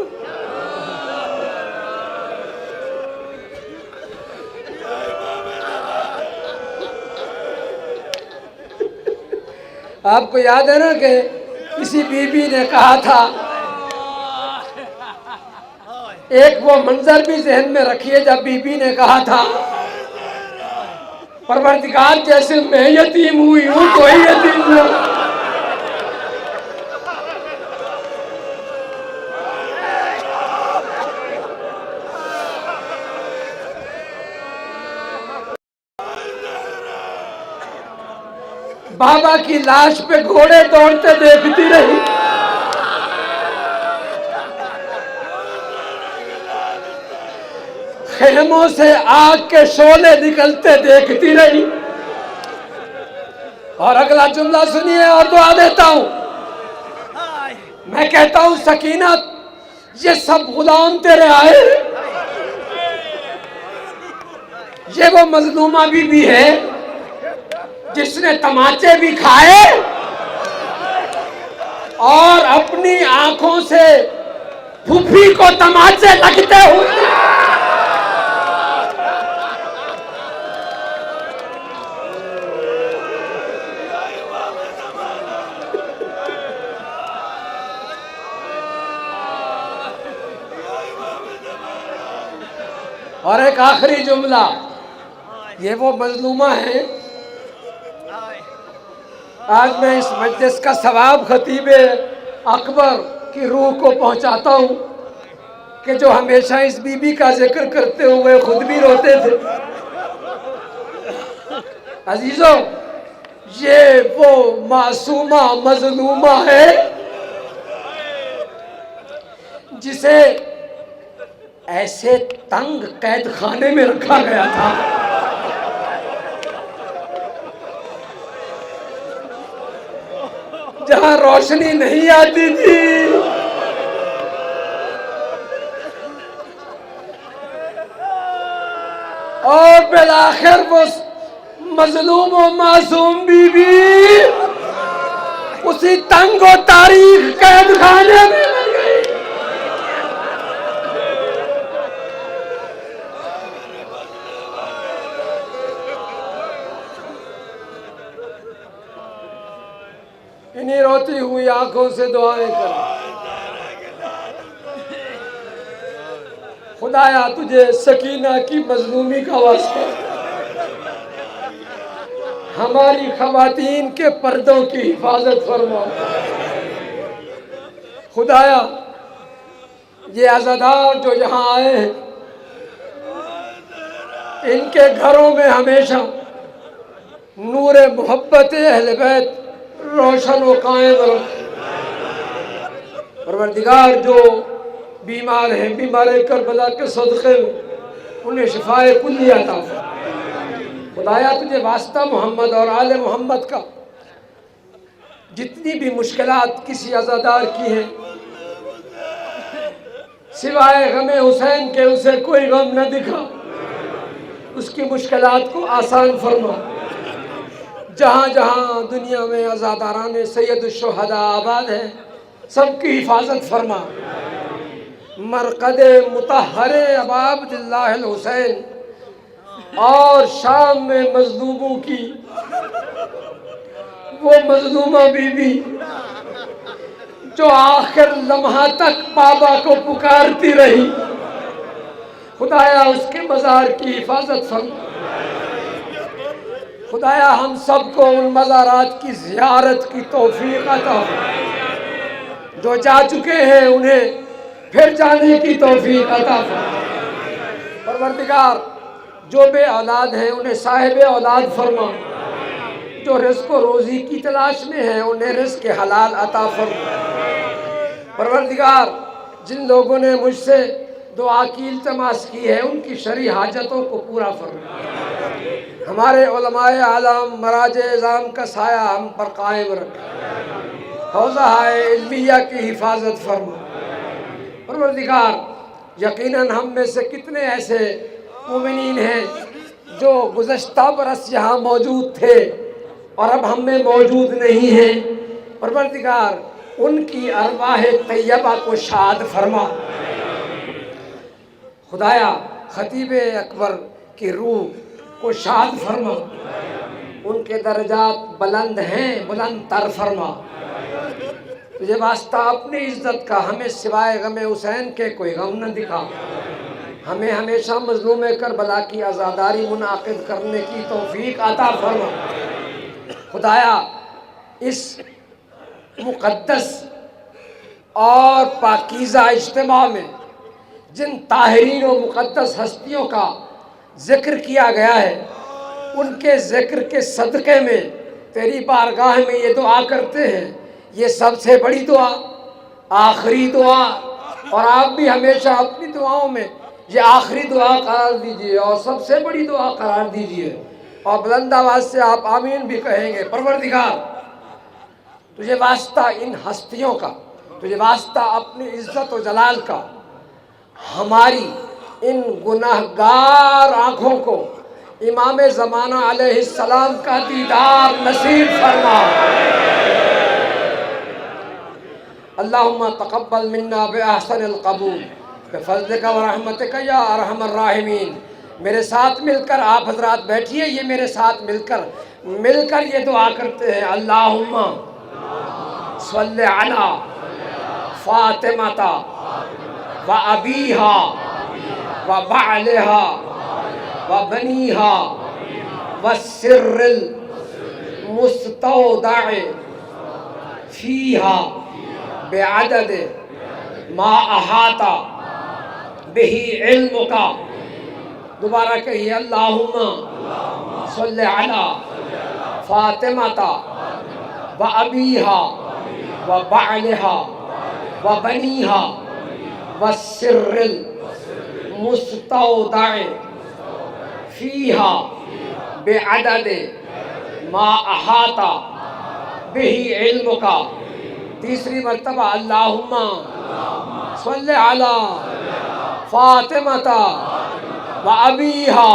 आपको याद है ना कि किसी बीबी ने कहा था, एक वो मंजर भी जहन में रखिए जब बीबी ने कहा था परवरदिगार जैसे मैं यतीम हुई हूं कोई यतीम न। बाबा की लाश पे घोड़े दौड़ते देखती रही। खेमों से आग के शोले निकलते देखती रही। और अगला जुमला सुनिए और दुआ देता हूं। मैं कहता हूं सकीना ये सब गुलाम तेरे आए। ये वो मजलूमा बीबी है जिसने तमाचे भी खाए और अपनी आंखों से फूफी को तमाचे लगते हुए और एक आखिरी जुमला, ये वो मजलूमा है। आज मैं इस मजलिस का सवाब खतीब अकबर की रूह को पहुंचाता हूं कि जो हमेशा इस बीबी का जिक्र करते हुए खुद भी रोते थे। अजीजों, ये वो मासूमा मजलूमा है जिसे ऐसे तंग कैद खाने में रखा गया था जहां रोशनी नहीं आती थी। और बिलाखिर वो मजलूम और मासूम बीवी उसी तंग और तारीख कैद खाने में मर गई। इन्हीं रोती हुई आंखों से दुआएं कर। खुदाया तुझे सकीना की मजलूमी का वास्ता, हमारी खवातीन के पर्दों की हिफाजत फरमा। खुदाया ये अज़ादार जो यहाँ आए हैं इनके घरों में हमेशा नूर मोहब्बत अहले बैत रोशन व कायम रख। परवरदिगार जो बीमार हैं, बीमार करबला के सदक़े में उन्हें शिफाए कुल्ली अता फरमा। खुदाया तुझे वास्ता मोहम्मद और आले मोहम्मद का, जितनी भी मुश्किलात किसी अज़ादार की हैं, सिवाय गमे हुसैन के उसे कोई गम न दिखा, उसकी मुश्किलात को आसान फरमा। जहाँ जहाँ दुनिया में अज़ादारान सैयद शुहदा आबाद हैं, सबकी हिफाजत फरमा। मरकद मुतहरे अबा अब्दुल्लाह अल हुसैन और शाम में मजलूमों की वो मजलूमा बीवी जो आखिर लम्हा तक बाबा को पुकारती रही, खुदाया उसके मज़ार की हिफाजत फरमा। खुदाया हम सबको उन मज़ारात की ज़ियारत की तौफीक अता फरमा। जो जा चुके हैं उन्हें फिर जाने की तौफीक अता फरमा। परवरदिगार जो बे औलाद हैं उन्हें साहिब औलाद फरमा। जो रिज़्क़ व रोज़ी की तलाश में है उन्हें रिज़्क़ के हलाल अता फरमा। परवरदिगार जिन लोगों ने मुझसे दुआ की इल्तमास की है उनकी शरई हाजतों को पूरा फरमा। हमारे उलमाए आलम मराजे इज़ाम का साया हम पर कायम रखे। हौज़ा इल्मिया की हिफाजत फरमा। परवरदिगार यकीनन हम में से कितने ऐसे मोमिनीन हैं जो गुज़श्ता बरस यहाँ मौजूद थे और अब हम में मौजूद नहीं हैं। परवरदिगार उनकी अरवाह तैयबा को शाद फरमा। खुदाया खतीब अकबर की रूह को शाद फरमा। उनके दर्जात बुलंद हैं, बुलंद तर फरमा। तुझे वास्ता अपनी इज्जत का हमें सिवाय गमे हुसैन के कोई गम न दिखा। हमें हमेशा मज़लूम करबला की आज़ादारी मुनाकिद करने की तौफीक अता फरमा। खुदाया इस मुक़द्दस और पाकीज़ा इज्तिमा में जिन ताहिरीन व मुक़द्दस हस्तियों का ज़िक्र किया गया है, उनके ज़िक्र के सदक़े में तेरी बारगाह में ये दुआ करते हैं। ये सबसे बड़ी दुआ, आखिरी दुआ, और आप भी हमेशा अपनी दुआओं में ये आखिरी दुआ करार दीजिए और सबसे बड़ी दुआ करार दीजिए और बुलंद आवाज़ से आप आमीन भी कहेंगे। परवरदिगार तुझे वास्ता इन हस्तियों का, तुझे वास्ता अपनी इज़्ज़त व जलाल का, हमारी इन गुनाहगार आँखों को इमाम ज़माना अलैहिस्सलाम का दीदार नसीब फरमा। अल्लाहुम्मा तक़ब्बल मिन्ना बिअहसनिल क़बूल बिफ़ज़लिका व रहमतिका या अरहमर राहिमीन। मेरे साथ मिलकर आप हजरात बैठिए, ये मेरे साथ मिलकर ये दुआ करते हैं। अल्लाहुम्मा सल्लि अला फ़ातिमाता व अबीहा व बअलिहा व बनीहा व सिर्रिल मुस्तौदअ फ़ीहा बेअदद मा अहाता बिही इल्मुका। दोबारा कहिए, अल्लाहुम्मा सल्लि अला फ़ातिमाता व अबीहा व बअलिहा व बनीहा व सिर्रिल मुस्तौदअ फ़ीहा बेअदद मा अहाता बिही इल्मुका। तीसरी मर्तबा अल्लाहुम्मा सल्लि अला फ़ातिमाता व अबीहा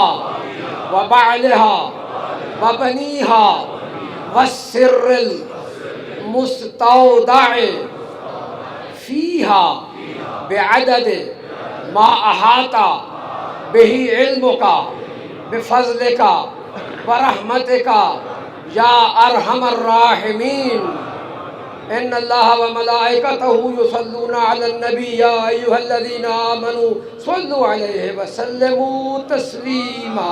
व बअलिहा व बनीहा व सिर्रिल मुस्तौदअ फ़ीहा बेअदद मा अहाता बिही इल्मुका बिफ़ज़लिका व रहमतिका या अरहमर राहिमीन। इन्नल्लाह व मलाइकतहु युसल्लूना अलन नबी या अय्युहल्लज़ीना आमनू सल्लु अलैहि व सल्लिमू तस्लीमा।